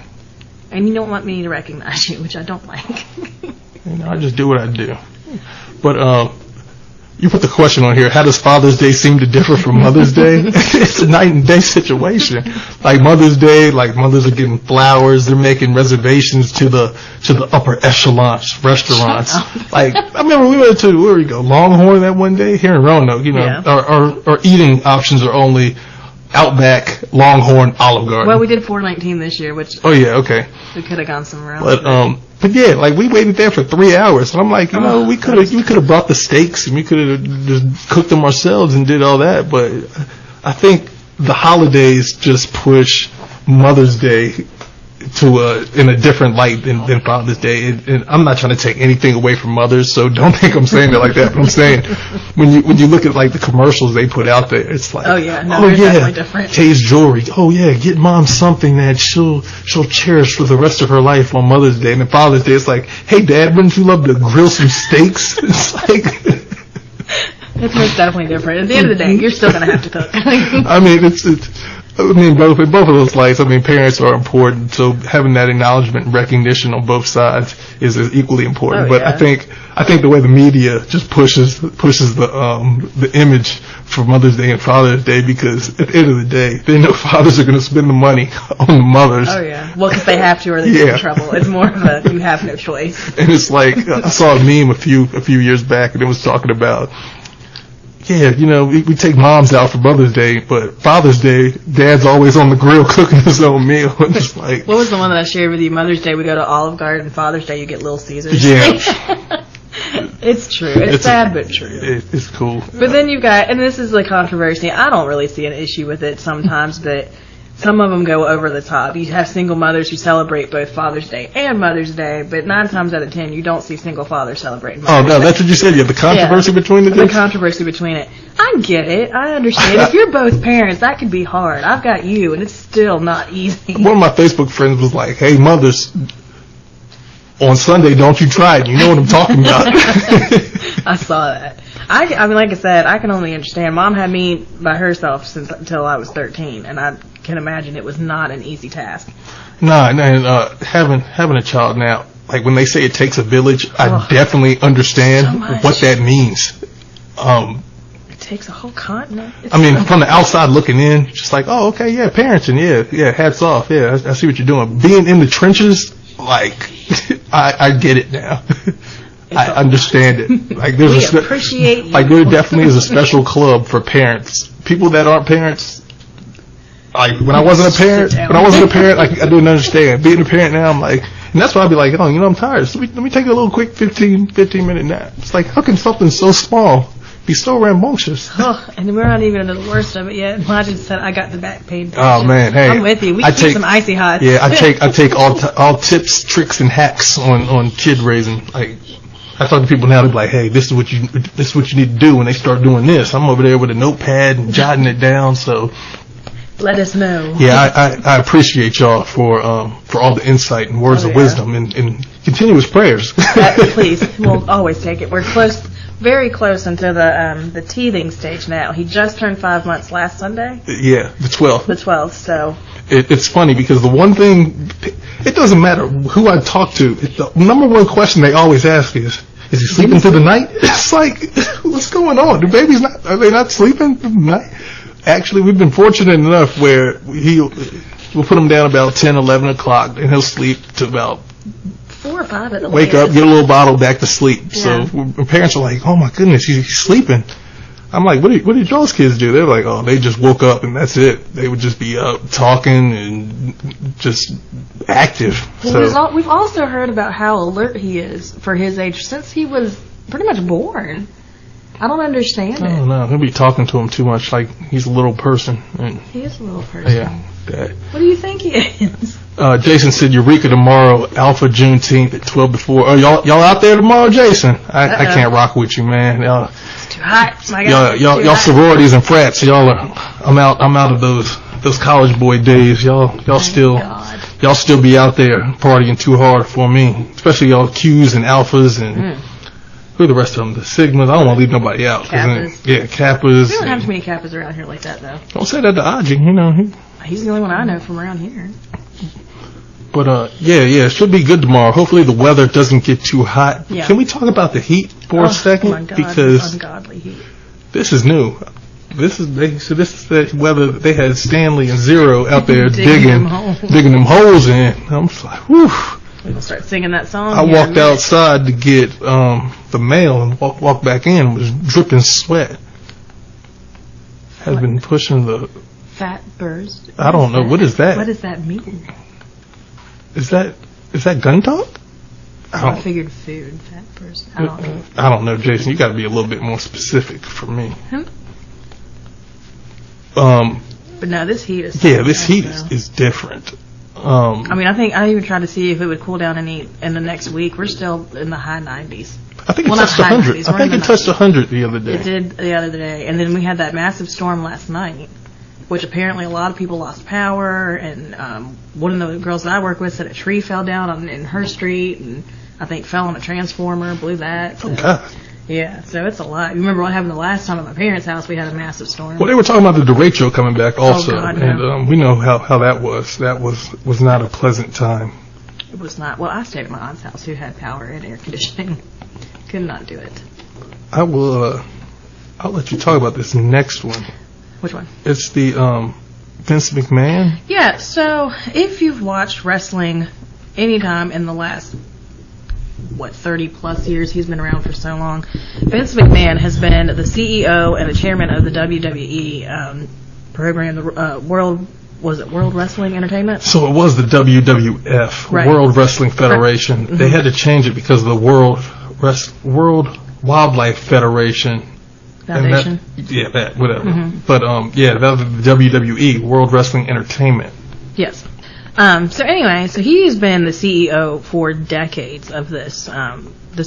And you don't want me to recognize you, which I don't like. I just do what I do. But you put the question on here, how does Father's Day seem to differ from Mother's Day? It's a night and day situation. Like Mother's Day, like mothers are getting flowers, they're making reservations to the upper echelon restaurants. Like I remember we went to Longhorn that one day here in Roanoke. Our eating options are only Outback, Longhorn, Olive Garden. Well, we did 419 this year, which okay. We could have gone somewhere else. But yeah, like we waited there for 3 hours, and I'm like, we could have brought the steaks and we could have just cooked them ourselves and did all that. But I think the holidays just push Mother's Day to in a different light than Father's Day. And I'm not trying to take anything away from mothers, so don't think I'm saying it like that. But I'm saying when you look at like the commercials they put out there, it's like, definitely different. Kay's jewelry. Oh yeah, get mom something that she'll cherish for the rest of her life on Mother's Day. And then Father's Day, it's like, hey Dad, wouldn't you love to grill some steaks? It's like. It's most definitely different. At the end of the day, you're still going to have to cook. I mean, both of those lights. I mean, parents are important, so having that acknowledgement and recognition on both sides is equally important. But I think the way the media just pushes the image for Mother's Day and Father's Day, because at the end of the day, they know fathers are going to spend the money on the mothers. Oh yeah, well, because they have to, or they get in trouble. It's more of a you have no choice. And it's like I saw a meme a few years back, and it was talking about. Yeah, we take moms out for Mother's Day, but Father's Day, Dad's always on the grill cooking his own meal. It's like, what was the one that I shared with you? Mother's Day, we go to Olive Garden. Father's Day, you get Little Caesars. Yeah. It's true. It's sad, but true. It's cool. But then you've got, and this is a controversy. I don't really see an issue with it sometimes, but some of them go over the top. You have single mothers who celebrate both Father's Day and Mother's Day, but 9 times out of 10, you don't see single fathers celebrating Mother's Day. That's what you said. You have the controversy between the two? The controversy between it. I get it. I understand. If you're both parents, that could be hard. I've got you, and it's still not easy. One of my Facebook friends was like, hey, mothers, on Sunday, don't you try it. You know what I'm talking about. I saw that. I mean, like I said, I can only understand. Mom had me by herself until I was 13, and I can imagine it was not an easy task. And having a child now, like when they say it takes a village, I definitely understand what that means. It takes a whole continent. From the outside looking in, just like, oh, okay, yeah, parenting, yeah, hats off, yeah, I see what you're doing. Being in the trenches, like, I get it now. I understand it. Like there's appreciate you. Like there definitely is a special club for parents. People that aren't parents. Like when I wasn't a parent, like I didn't understand. Being a parent now, I'm like, and that's why I'd be like, I'm tired. So let me take a little quick 15-minute nap. It's like, how can something so small be so rambunctious? And we're not even into the worst of it yet. I just said I got the back pain. Oh man, hey, I'm with you. We keep some icy hots. Yeah, I take all tips, tricks, and hacks on kid raising. Like I talk to people now, they're like, hey, this is what you need to do when they start doing this. I'm over there with a notepad and jotting it down. So let us know. Yeah, I appreciate y'all for all the insight and words of wisdom and continuous prayers. Please, we'll always take it. We're very close into the teething stage now. He just turned 5 months last Sunday. Yeah, the 12th. The 12th. So it's funny because the one thing, it doesn't matter who I talk to. The number one question they always ask is he sleeping through the night? It's like, what's going on? Are they not sleeping through the night? Actually, we've been fortunate enough where we'll put him down about 10, 11 o'clock, and he'll sleep to about 4 or 5 at the wake up, get a little bottle, back to sleep. Yeah. So my parents are like, oh my goodness, he's sleeping. I'm like, what did y'all's kids do? They're like, oh, they just woke up and that's it. They would just be up talking and just active. Well, we've also heard about how alert he is for his age since he was pretty much born. I don't understand it. I don't know. He'll be talking to him too much, like he's a little person. And, He is a little person. yeah. That. What do you think he is? Jason said Eureka tomorrow, Alpha Juneteenth at 12 to 4. Oh, y'all out there tomorrow, Jason? I can't rock with you, man. Y'all, It's too hot. My God. y'all sororities and frats. Y'all are. I'm out of those college boy days. Y'all still be out there partying too hard for me. Especially y'all Qs and Alphas and who are the rest of them? The Sigmas. I don't want to leave nobody out. Kappas. Yeah, Kappas. We don't have too many Kappas around here like that, though. Don't say that to Aji. You know. He's the only one I know from around here. But yeah, it should be good tomorrow. Hopefully the weather doesn't get too hot. Yeah. Can we talk about the heat for a second? Oh my God, because ungodly heat. this is new. This is the weather that they had Stanley and Zero out there digging them holes in. I'm just like, whew. We're gonna start singing that song. I walked outside to get the mail and walked back in. Was dripping sweat. Has been pushing the fat burst. I don't know. What is that? What does that mean? Is that gun talk? I figured food, fat burst. I don't know. I don't know, Jason. You got to be a little bit more specific for me. But no, this heat is. Yeah, this heat is different. I mean, I even tried to see if it would cool down any in the next week. We're still in the high 90s. I think it touched 100. I think it touched 100 the other day. It did the other day, and then we had that massive storm last night, which apparently a lot of people lost power. And one of the girls that I work with said a tree fell down in her street, and I think fell on a transformer, blew that. So. Oh God. Yeah, so it's a lot. You remember what happened the last time at my parents' house? We had a massive storm. Well, they were talking about the derecho coming back also, God, and we know how that was. That was not a pleasant time. It was not. Well, I stayed at my aunt's house, who had power and air conditioning. Could not do it. I will. I'll let you talk about this next one. Which one? It's the Vince McMahon. Yeah. So if you've watched wrestling anytime in the last 30 plus years, he's been around for so long. Vince McMahon has been the CEO and the chairman of the WWE program, the World Wrestling Entertainment? So it was the WWF, right. World Wrestling Federation. Mm-hmm. They had to change it because of the World Wildlife Federation. Foundation? That, whatever. Mm-hmm. But, that was the WWE, World Wrestling Entertainment. Yes. So anyway, so he's been the CEO for decades of this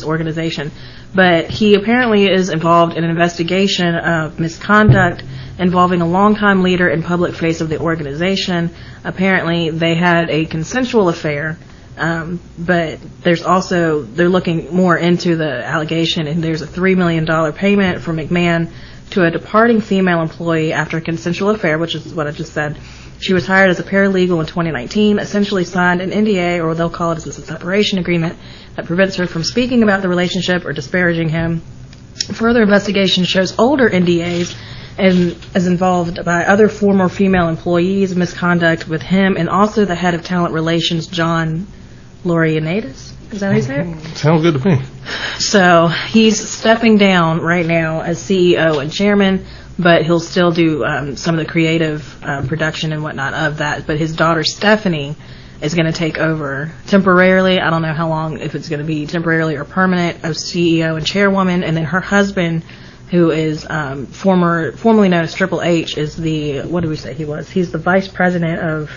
organization, but he apparently is involved in an investigation of misconduct involving a longtime leader and public face of the organization. Apparently, they had a consensual affair, but they're looking more into the allegation, and there's a $3 million payment from McMahon to a departing female employee after a consensual affair, which is what I just said. She was hired as a paralegal in 2019, essentially signed an NDA, or they'll call it a separation agreement, that prevents her from speaking about the relationship or disparaging him. Further investigation shows older NDAs and is involved by other former female employees, misconduct with him, and also the head of talent relations, John Laurinaitis. Is that how you say it? Sounds good to me. So he's stepping down right now as CEO and chairman, but he'll still do some of the creative production and whatnot of that. But his daughter, Stephanie, is going to take over temporarily. I don't know how long, if it's going to be temporarily or permanent, as CEO and chairwoman. And then her husband, who is formerly known as Triple H, is what did we say he was? He's the vice president of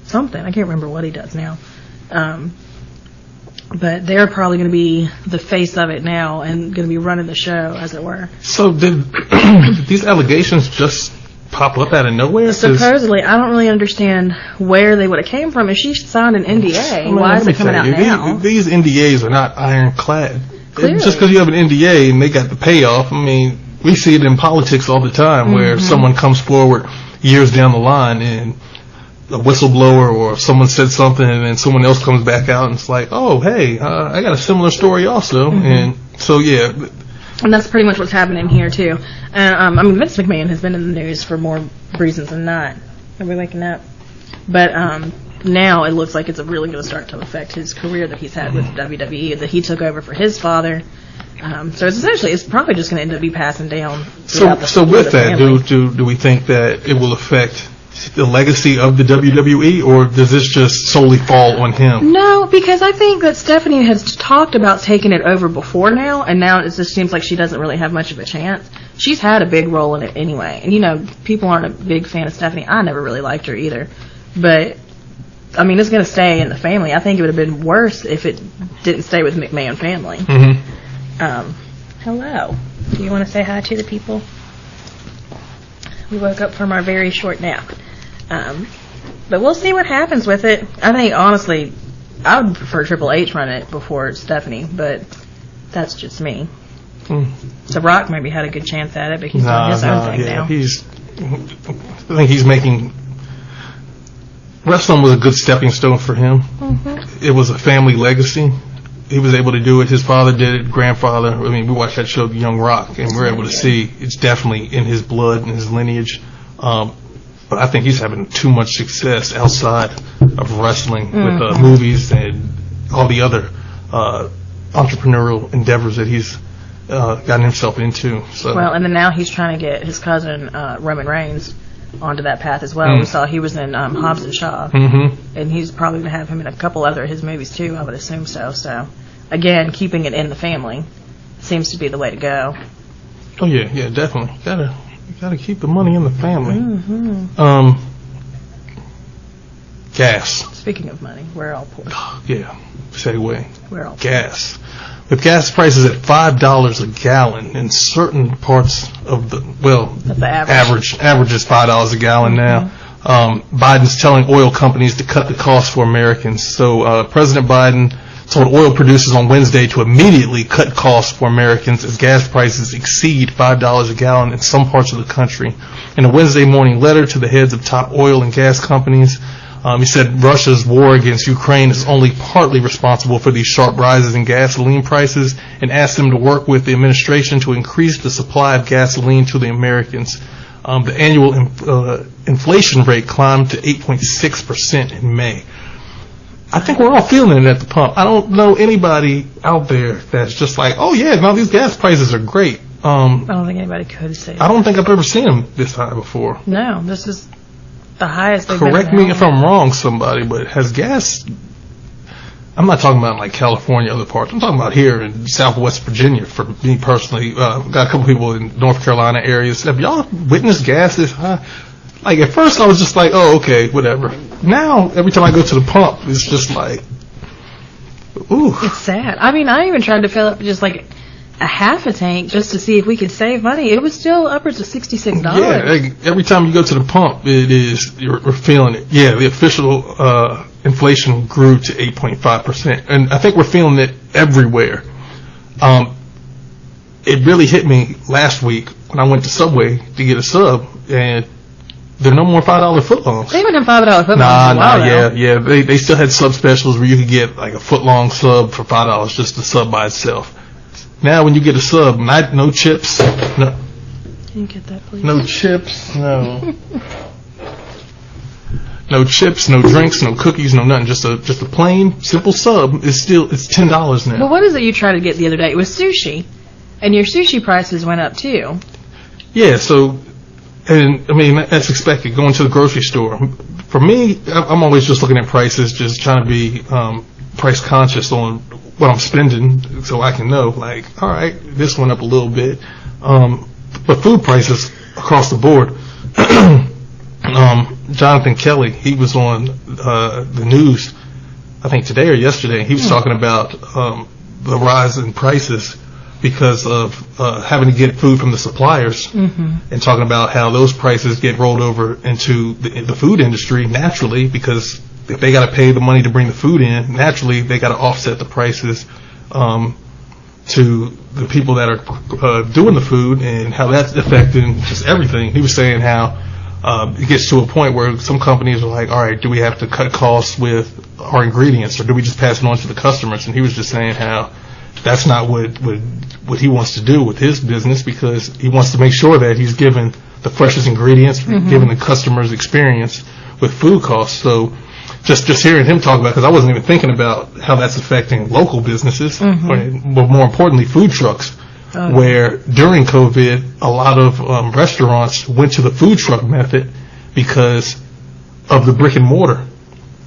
something. I can't remember what he does now. But they're probably going to be the face of it now and going to be running the show, as it were. So did these allegations just pop up out of nowhere? Supposedly. I don't really understand where they would have came from. If she signed an NDA, why is it coming out now? These NDAs are not ironclad. Clearly. Just because you have an NDA and they got the payoff, I mean, we see it in politics all the time where someone comes forward years down the line and a whistleblower or someone said something and then someone else comes back out and it's like, oh, hey, I got a similar story also. And so, yeah. And that's pretty much what's happening here, too. I mean, Vince McMahon has been in the news for more reasons than not. Are we waking up? But now it looks like it's really going to start to affect his career that he's had with WWE, that he took over for his father. So it's probably just going to end up be passing down. So with that, do we think that it will affect the legacy of the WWE, or does this just solely fall on him? No, because I think that Stephanie has talked about taking it over before now, and now it just seems like she doesn't really have much of a chance. She's had a big role in it anyway, and people aren't a big fan of Stephanie. I never really liked her either, but I mean, it's going to stay in the family. I think it would have been worse if it didn't stay with McMahon family. Mm-hmm. Hello. Do you want to say hi to the people? We woke up from our very short nap. But we'll see what happens with it. I think, honestly, I would prefer Triple H run it before Stephanie, but that's just me. The Rock maybe had a good chance at it, but he's doing his own thing now. I think he's making... Wrestling was a good stepping stone for him. Mm-hmm. It was a family legacy. He was able to do it. His father did it, grandfather. I mean, we watched that show, Young Rock, and we're able to see it's definitely in his blood and his lineage. But I think he's having too much success outside of wrestling with movies and all the other entrepreneurial endeavors that he's gotten himself into. So. Well, and then now he's trying to get his cousin Roman Reigns onto that path as well. We saw he was in Hobbs and Shaw, and he's probably going to have him in a couple other of his movies too. I would assume so. So, again, keeping it in the family seems to be the way to go. Oh yeah, definitely. Gotta keep the money in the family. Gas. Speaking of money, we're all poor. Yeah, segue. We're all poor. Gas. With gas prices at $5 a gallon in certain parts of the average is $5 a gallon now. Biden's telling oil companies to cut the cost for Americans. So President Biden told oil producers on Wednesday to immediately cut costs for Americans as gas prices exceed $5 a gallon in some parts of the country. In a Wednesday morning letter to the heads of top oil and gas companies, he said Russia's war against Ukraine is only partly responsible for these sharp rises in gasoline prices, and asked them to work with the administration to increase the supply of gasoline to the Americans. The annual inflation rate climbed to 8.6% in May. I think we're all feeling it at the pump. I don't know anybody out there that's just like, oh yeah, no, these gas prices are great. I don't think anybody could say that. I don't think I've ever seen them this high before. No, this is the highest they've been. Correct me if I'm wrong, somebody, but has gas... I'm not talking about like California, other parts. I'm talking about here in Southwest Virginia. For me personally, got a couple people in North Carolina areas. Have y'all witnessed gas this high? Like at first, I was just like, "Oh, okay, whatever." Now, every time I go to the pump, it's just like, ooh. It's sad. I mean, I even tried to fill up just like a half a tank just to see if we could save money. It was still upwards of $66. Yeah, like, every time you go to the pump, you're feeling it. Yeah, the official inflation grew to 8.5%, and I think we're feeling it everywhere. It really hit me last week when I went to Subway to get a sub, and there are no more $5 footlongs. They haven't done $5 footlongs. Yeah. They still had sub specials where you could get like a footlong sub for $5, just the sub by itself. Now, when you get a sub, no chips, no. Can you get that, please? No chips, no. No chips, no drinks, no cookies, no nothing. Just a plain, simple sub. It's $10 now. Well, what is it you tried to get the other day? It was sushi, and your sushi prices went up too. Yeah. So, and I mean that's expected. Going to the grocery store. For me, I'm always just looking at prices, just trying to be price conscious on what I'm spending, so I can know. Like, all right, this went up a little bit, but food prices across the board. Jonathan Kelly, he was on the news, I think today or yesterday. He was talking about the rise in prices because of having to get food from the suppliers, and talking about how those prices get rolled over into the food industry naturally, because if they got to pay the money to bring the food in, naturally they got to offset the prices to the people that are doing the food, and how that's affecting just everything. He was saying how it gets to a point where some companies are like, all right, do we have to cut costs with our ingredients, or do we just pass it on to the customers? And he was just saying how that's not what he wants to do with his business, because he wants to make sure that he's giving the freshest ingredients, giving the customers experience with food costs. So just hearing him talk about, because I wasn't even thinking about how that's affecting local businesses, but more importantly, food trucks. Where during COVID, a lot of restaurants went to the food truck method because of the brick and mortar.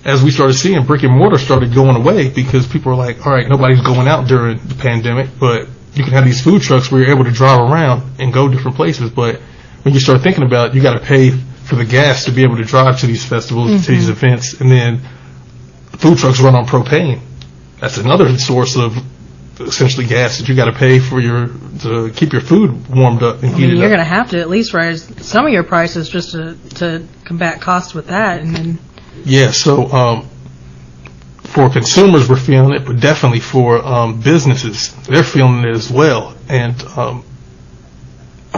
As we started seeing, brick and mortar started going away because people were like, all right, nobody's going out during the pandemic, but you can have these food trucks where you're able to drive around and go different places. But when you start thinking about it, you got to pay for the gas to be able to drive to these festivals, to these events, and then food trucks run on propane. That's another source of essentially gas that you got to pay for to keep your food warmed up and heated up. You're going to have to at least raise some of your prices just to combat costs with that, and then. Yeah, so for consumers, we're feeling it, but definitely for businesses, they're feeling it as well. And I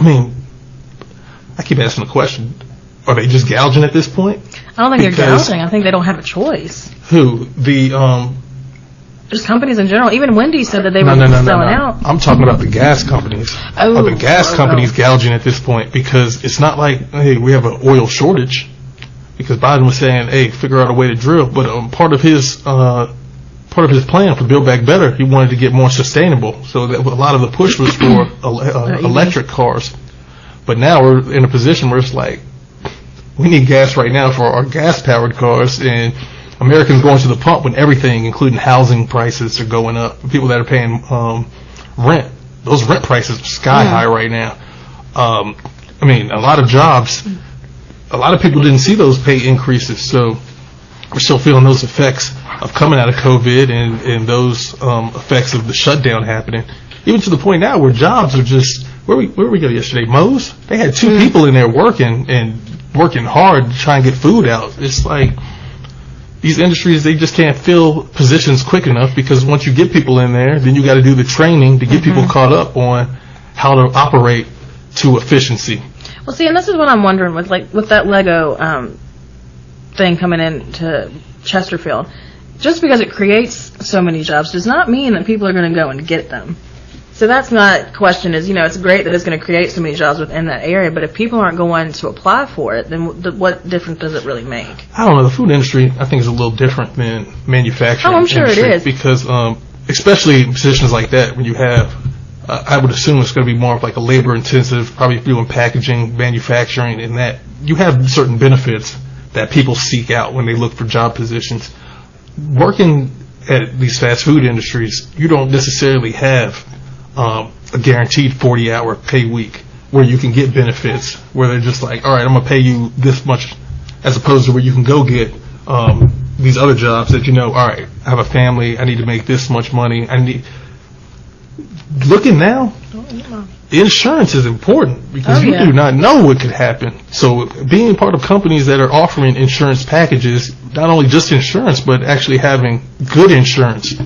mean, I keep asking the question: are they just gouging at this point? I don't think they're gouging. I think they don't have a choice. Who just companies in general. Even Wendy's said that they were selling out. I'm talking about the gas companies. Are the gas companies gouging at this point? Because it's not like, hey, we have an oil shortage. Because Biden was saying, hey, figure out a way to drill. But part of his plan for Build Back Better, he wanted to get more sustainable. So that a lot of the push was for electric cars. But now we're in a position where it's like, we need gas right now for our gas-powered cars, and Americans going to the pump when everything, including housing prices, are going up. People that are paying rent, those rent prices are sky high right now. I mean, a lot of jobs, a lot of people didn't see those pay increases, so we're still feeling those effects of coming out of COVID and those effects of the shutdown happening. Even to the point now where jobs are just, where we go yesterday? Moe's? They had 2 people in there working hard to try and get food out. It's like these industries, they just can't fill positions quick enough because once you get people in there, then you got to do the training to get people caught up on how to operate to efficiency. Well, see, and this is what I'm wondering with that Lego thing coming into Chesterfield. Just because it creates so many jobs does not mean that people are going to go and get them. So that's not question is, it's great that it's going to create so many jobs within that area, but if people aren't going to apply for it, then what difference does it really make? I don't know. The food industry, I think, is a little different than manufacturing. Oh, I'm sure it is. Because, especially in positions like that, when you have, I would assume it's going to be more of like a labor-intensive, probably doing packaging, manufacturing, and that you have certain benefits that people seek out when they look for job positions. Working at these fast food industries, you don't necessarily have a guaranteed 40-hour pay week where you can get benefits, where they're just like, all right, I'm going to pay you this much, as opposed to where you can go get these other jobs that all right, I have a family, I need to make this much money. Looking now, insurance is important because you do not know what could happen. So being part of companies that are offering insurance packages, not only just insurance, but actually having good insurance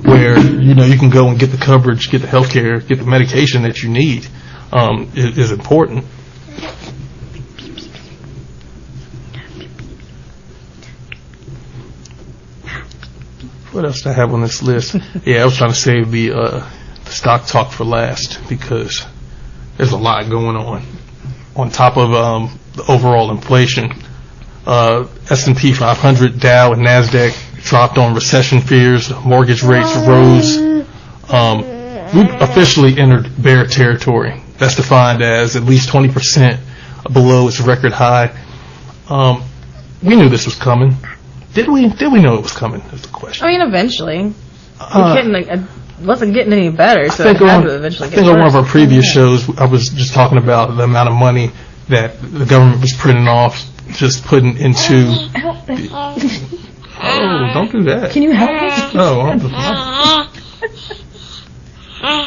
where, you can go and get the coverage, get the health care, get the medication that you need, is important. What else do I have on this list? Yeah, I was trying to save the stock talk for last because there's a lot going on. On top of the overall inflation, S&P 500, Dow, and NASDAQ dropped on recession fears. Mortgage rates rose. We officially entered bear territory. That's defined as at least 20% below its record high. We knew this was coming. Did we know it was coming? That's the question. I mean, eventually. It wasn't getting any better, so it had to eventually get worse. I think on one of our previous shows, I was just talking about the amount of money that the government was printing off, just putting into... Oh, don't do that. Can you help me? Oh,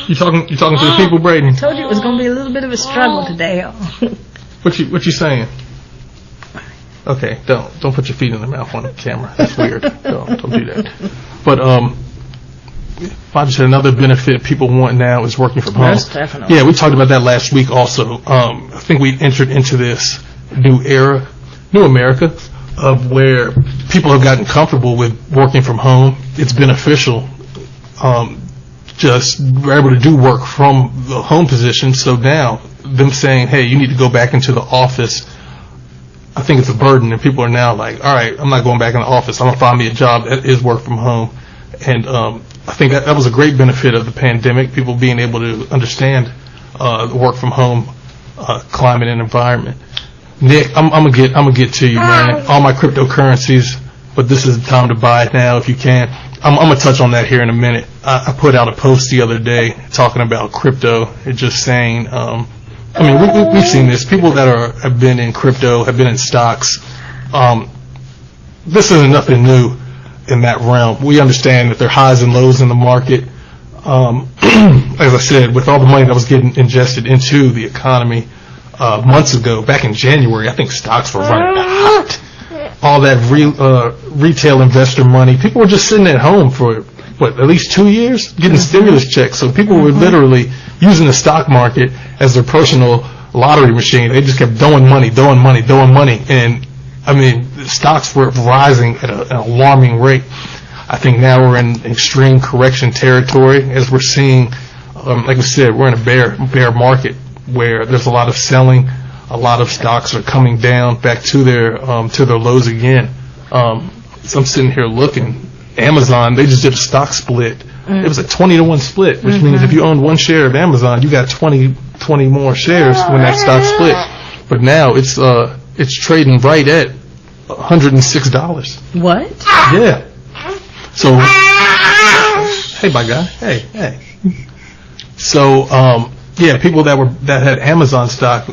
you talking to the people, Brayden? I told you it was going to be a little bit of a struggle today. What you saying? Okay, don't put your feet in the mouth on the camera. That's weird. Don't do that. But I just said another benefit people want now is working from home. Most definitely. Yeah, we talked about that last week also. I think we entered into this new era, new America, of where people have gotten comfortable with working from home. It's beneficial. Just we're able to do work from the home position. So now them saying, hey, you need to go back into the office, I think it's a burden, and people are now like, all right, I'm not going back in the office. I'm going to find me a job that is work from home. And I think that was a great benefit of the pandemic, people being able to understand the work from home climate and environment. Nick, I'm gonna get to you, man. All my cryptocurrencies, but this is the time to buy it now if you can. I'm gonna touch on that here in a minute. I put out a post the other day talking about crypto and just saying, we've seen this. People that have been in crypto, have been in stocks. This isn't nothing new in that realm. We understand that there are highs and lows in the market. As I said, with all the money that was getting ingested into the economy months ago, back in January, I think stocks were running hot. All that retail investor money, people were just sitting at home for, at least 2 years, getting stimulus checks. So people were literally using the stock market as their personal lottery machine. They just kept throwing money. And, stocks were rising at an alarming rate. I think now we're in extreme correction territory as we're seeing, like we said, we're in a bear market where there's a lot of selling. A lot of stocks are coming down back to their lows again. So I'm sitting here looking. Amazon, they just did a stock split. It was a 20-to-1 split, which means if you own one share of Amazon, you got 20 more shares when that stock split. But now it's trading right at $106. What? Yeah. So, hey, my guy. Hey. So, people that had Amazon stock,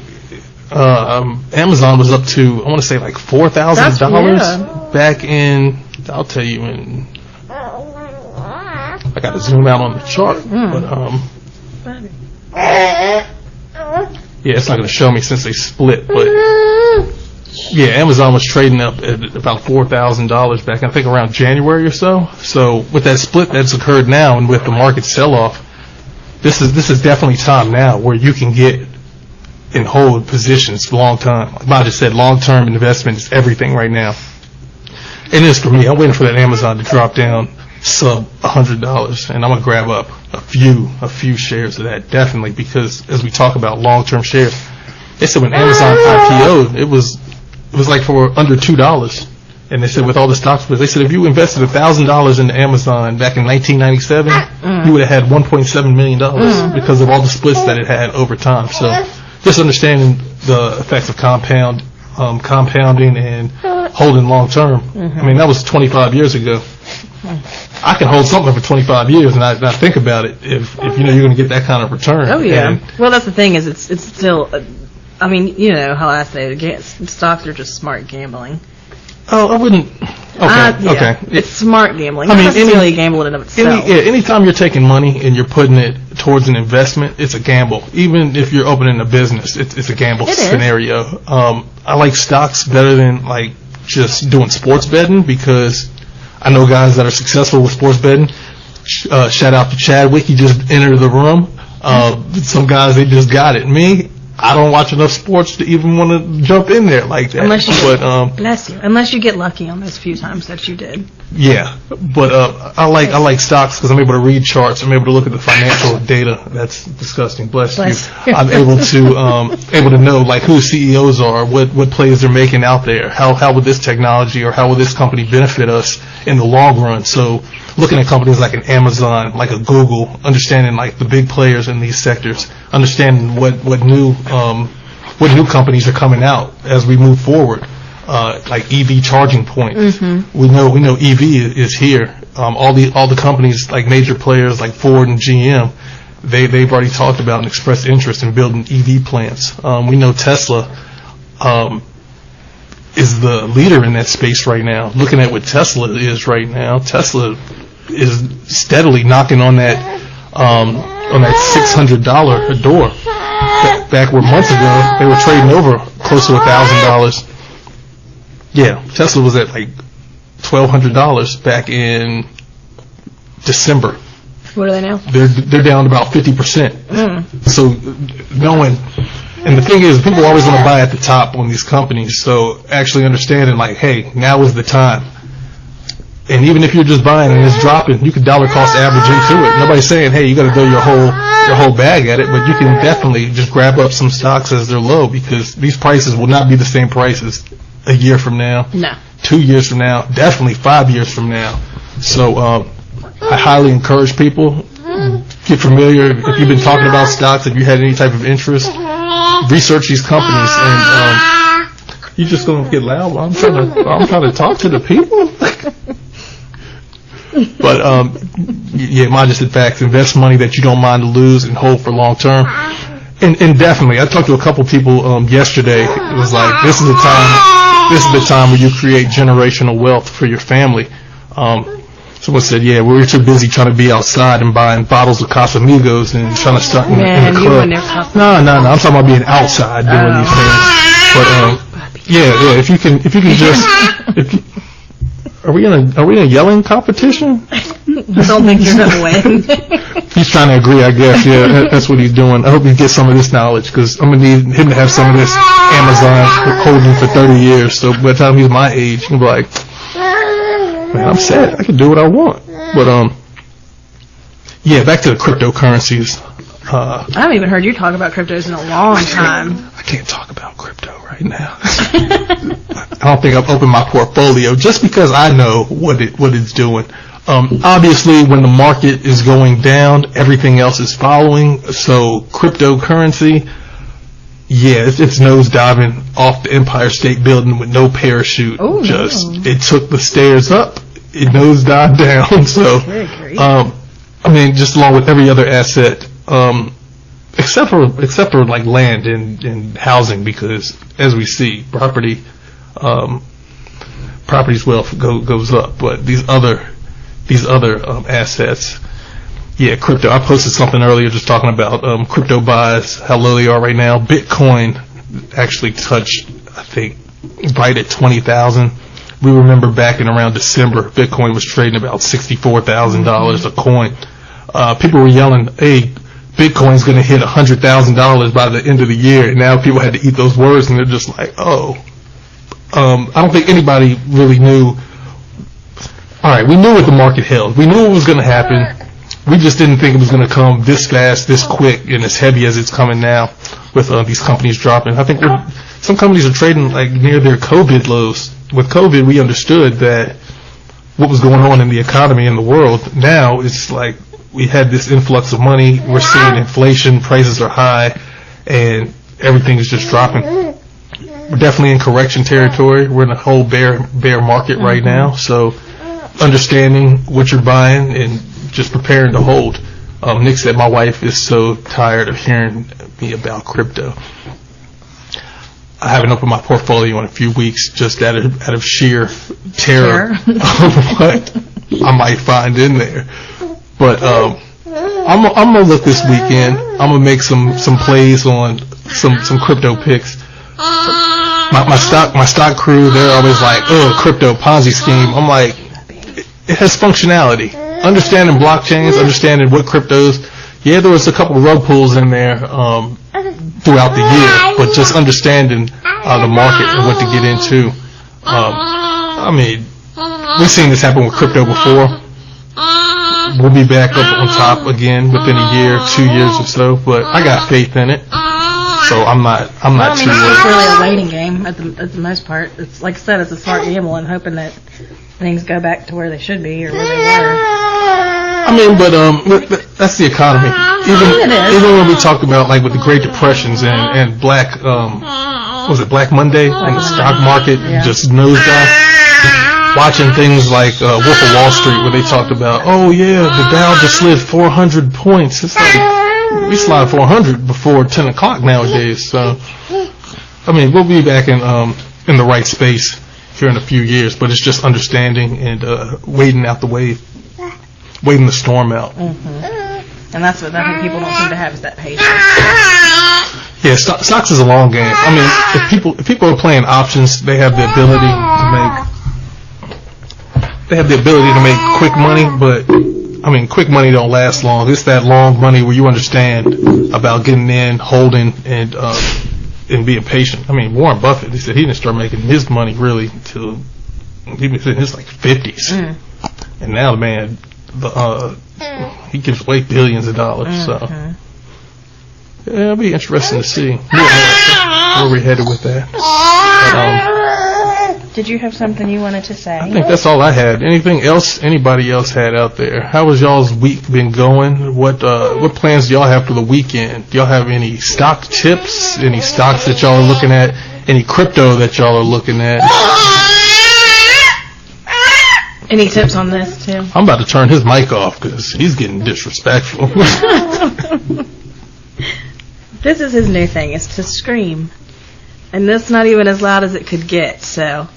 Amazon was up to, I want to say like $4,000 back in, I'll tell you I got to zoom out on the chart, but it's not going to show me since they split, but Amazon was trading up at about $4,000 back, I think around January or so. So with that split that's occurred now and with the market sell-off, this is definitely time now where you can get and hold positions long time. Like I just said, long-term investment is everything right now. And it is for me. I'm waiting for that Amazon to drop down sub $100, and I'm gonna grab up a few shares of that, definitely, because as we talk about long-term shares, they said when Amazon IPO'd, it was like for under $2. And they said with all the stock splits, they said if you invested $1,000 into Amazon back in 1997, you would have had $1.7 million because of all the splits that it had over time. So just understanding the effects of compounding and holding long term. That was 25 years ago. I can hold something for 25 years and I think about it if you know you're going to get that kind of return. Oh yeah. And, well, that's the thing is it's still. You know how I say stocks are just smart gambling. Oh, I wouldn't. Okay. It's smart gambling. Not necessarily a gamble in and of itself. Anytime you're taking money and you're putting it towards an investment, it's a gamble. Even if you're opening a business, it's a gamble scenario. I like stocks better than like just doing sports betting because I know guys that are successful with sports betting. Shout out to Chadwick. He just entered the room. Some guys, they just got it. Me, I don't watch enough sports to even want to jump in there like that. Unless you get lucky on those few times that you did. Yeah, but I like stocks because I'm able to read charts. I'm able to look at the financial data. That's disgusting. Bless you. I'm able to know like who CEOs are, what plays they're making out there. How would this technology or how will this company benefit us in the long run? So looking at companies like an Amazon, like a Google, understanding like the big players in these sectors, understanding what new companies are coming out as we move forward, like EV charging points. We know EV is here. All the companies like major players like Ford and GM, they've already talked about and expressed interest in building EV plants. We know Tesla is the leader in that space right now. Looking at what Tesla is right now, Tesla is steadily knocking on that $600 a door. Back where months ago they were trading over close to $1,000. Yeah, Tesla was at like $1,200 back in December. What are they now? They're down about 50%. So knowing, and the thing is, people always want to buy at the top on these companies. So actually understanding like, hey, now is the time. And even if you're just buying and it's dropping, you can dollar cost average into it. Nobody's saying, hey, you got to throw your whole bag at it, but you can definitely just grab up some stocks as they're low because these prices will not be the same prices a year from now, 2 years from now, definitely 5 years from now. So I highly encourage people, get familiar. If you've been talking about stocks, if you had any type of interest, research these companies and You just gonna get loud while I'm trying to talk to the people? But yeah, mine just facts. Invest money that you don't mind to lose and hold for long term. And definitely, I talked to a couple people yesterday. It was like, this is the time where you create generational wealth for your family. Someone said, yeah, we were too busy trying to be outside and buying bottles of Casamigos and trying to start in the club. No, I'm talking about being outside doing these things. But yeah, if you can just, are we in a yelling competition? I don't think you're gonna win. He's trying to agree, I guess. Yeah, that's what he's doing. I hope he gets some of this knowledge, because I'm gonna need him to have some of this Amazon holding for 30 years. So by the time he's my age, he'll be like, man, I'm set. I can do what I want. But yeah, back to the cryptocurrencies. I haven't even heard you talk about cryptos in a long time. I can't talk about crypto right now. I don't think I've opened my portfolio just because I know what it's doing. Obviously, when the market is going down, everything else is following. So cryptocurrency, yeah, it's nosediving off the Empire State Building with no parachute. Oh, it took the stairs up, it nosedived down. So, I mean, just along with every other asset, except for like land and housing, because as we see, property's wealth goes up. But these other assets, yeah, crypto. I posted something earlier just talking about crypto buys, how low they are right now. Bitcoin actually touched, I think, right at 20,000. We remember back in around December, Bitcoin was trading about $64,000 a coin. People were yelling, hey, Bitcoin's going to hit $100,000 by the end of the year. And now people had to eat those words, and they're just like, oh. I don't think anybody really knew. All right, we knew what the market held. We knew what was going to happen. We just didn't think it was going to come this fast, this quick, and as heavy as it's coming now with these companies dropping. I think some companies are trading like near their COVID lows. With COVID, we understood that what was going on in the economy and the world. Now it's like we had this influx of money. We're seeing inflation, prices are high, and everything is just dropping. We're definitely in correction territory. We're in a whole bear market right now. So understanding what you're buying and just preparing to hold. Nick said my wife is so tired of hearing me about crypto. I haven't opened my portfolio in a few weeks, just out of sheer terror of what I might find in there. But I'm gonna look this weekend. I'm gonna make some plays on some crypto picks. My stock crew, they're always like, oh, crypto Ponzi scheme. I'm like, it has functionality. Understanding blockchains, understanding what cryptos. Yeah, there was a couple rug pulls in there throughout the year, but just understanding the market and what to get into. I mean, we've seen this happen with crypto before. We'll be back up on top again within a year, 2 years or so, but I got faith in it. So I'm not too worried. It's really a waiting game at the most part. It's like I said, it's a smart gamble and hoping that things go back to where they should be or where they were. I mean, but that's the economy. Even when we talked about like with the Great Depressions and Black Black Monday and the stock market just nosedive. Watching things like Wolf of Wall Street where they talked about, oh yeah, the Dow just slid 400 points. It's like we slide 400 before 10 o'clock nowadays. So, I mean, we'll be back in the right space here in a few years, but it's just understanding and waiting out the wave, waiting the storm out. Mm-hmm. And that's what I think people don't seem to have is that patience. Yeah, stocks is a long game. I mean, if people are playing options, they have the ability to make quick money, but I mean, quick money don't last long. It's that long money where you understand about getting in, holding, and being patient. I mean, Warren Buffett, he said he didn't start making his money really until he was in his like 50s, and now the man, he gives away billions of dollars. So yeah, it'll be interesting to see where we're headed with that. Did you have something you wanted to say? I think that's all I had. Anything else anybody else had out there? How has y'all's week been going? What plans do y'all have for the weekend? Do y'all have any stock tips? Any stocks that y'all are looking at? any crypto that y'all are looking at. Any tips on this, too? I'm about to turn his mic off because he's getting disrespectful. This is his new thing, is to scream. And that's not even as loud as it could get, so.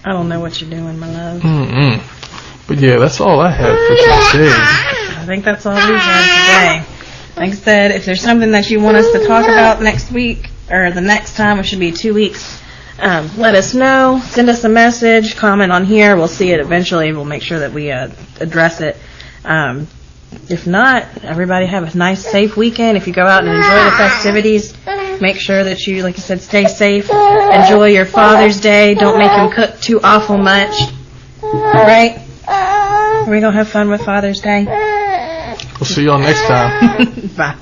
I don't know what you're doing, my love. But yeah, that's all I have for today. I think that's all we have today. Like I said, if there's something that you want us to talk about next week, or the next time, which should be 2 weeks, let us know. Send us a message, comment on here. We'll see it eventually. We'll make sure that we address it. If not, everybody have a nice, safe weekend. If you go out and enjoy the festivities, make sure that you, like I said, stay safe. Enjoy your Father's Day. Don't make him cook too awful much. All right? Are we going to have fun with Father's Day? We'll see y'all next time. Bye.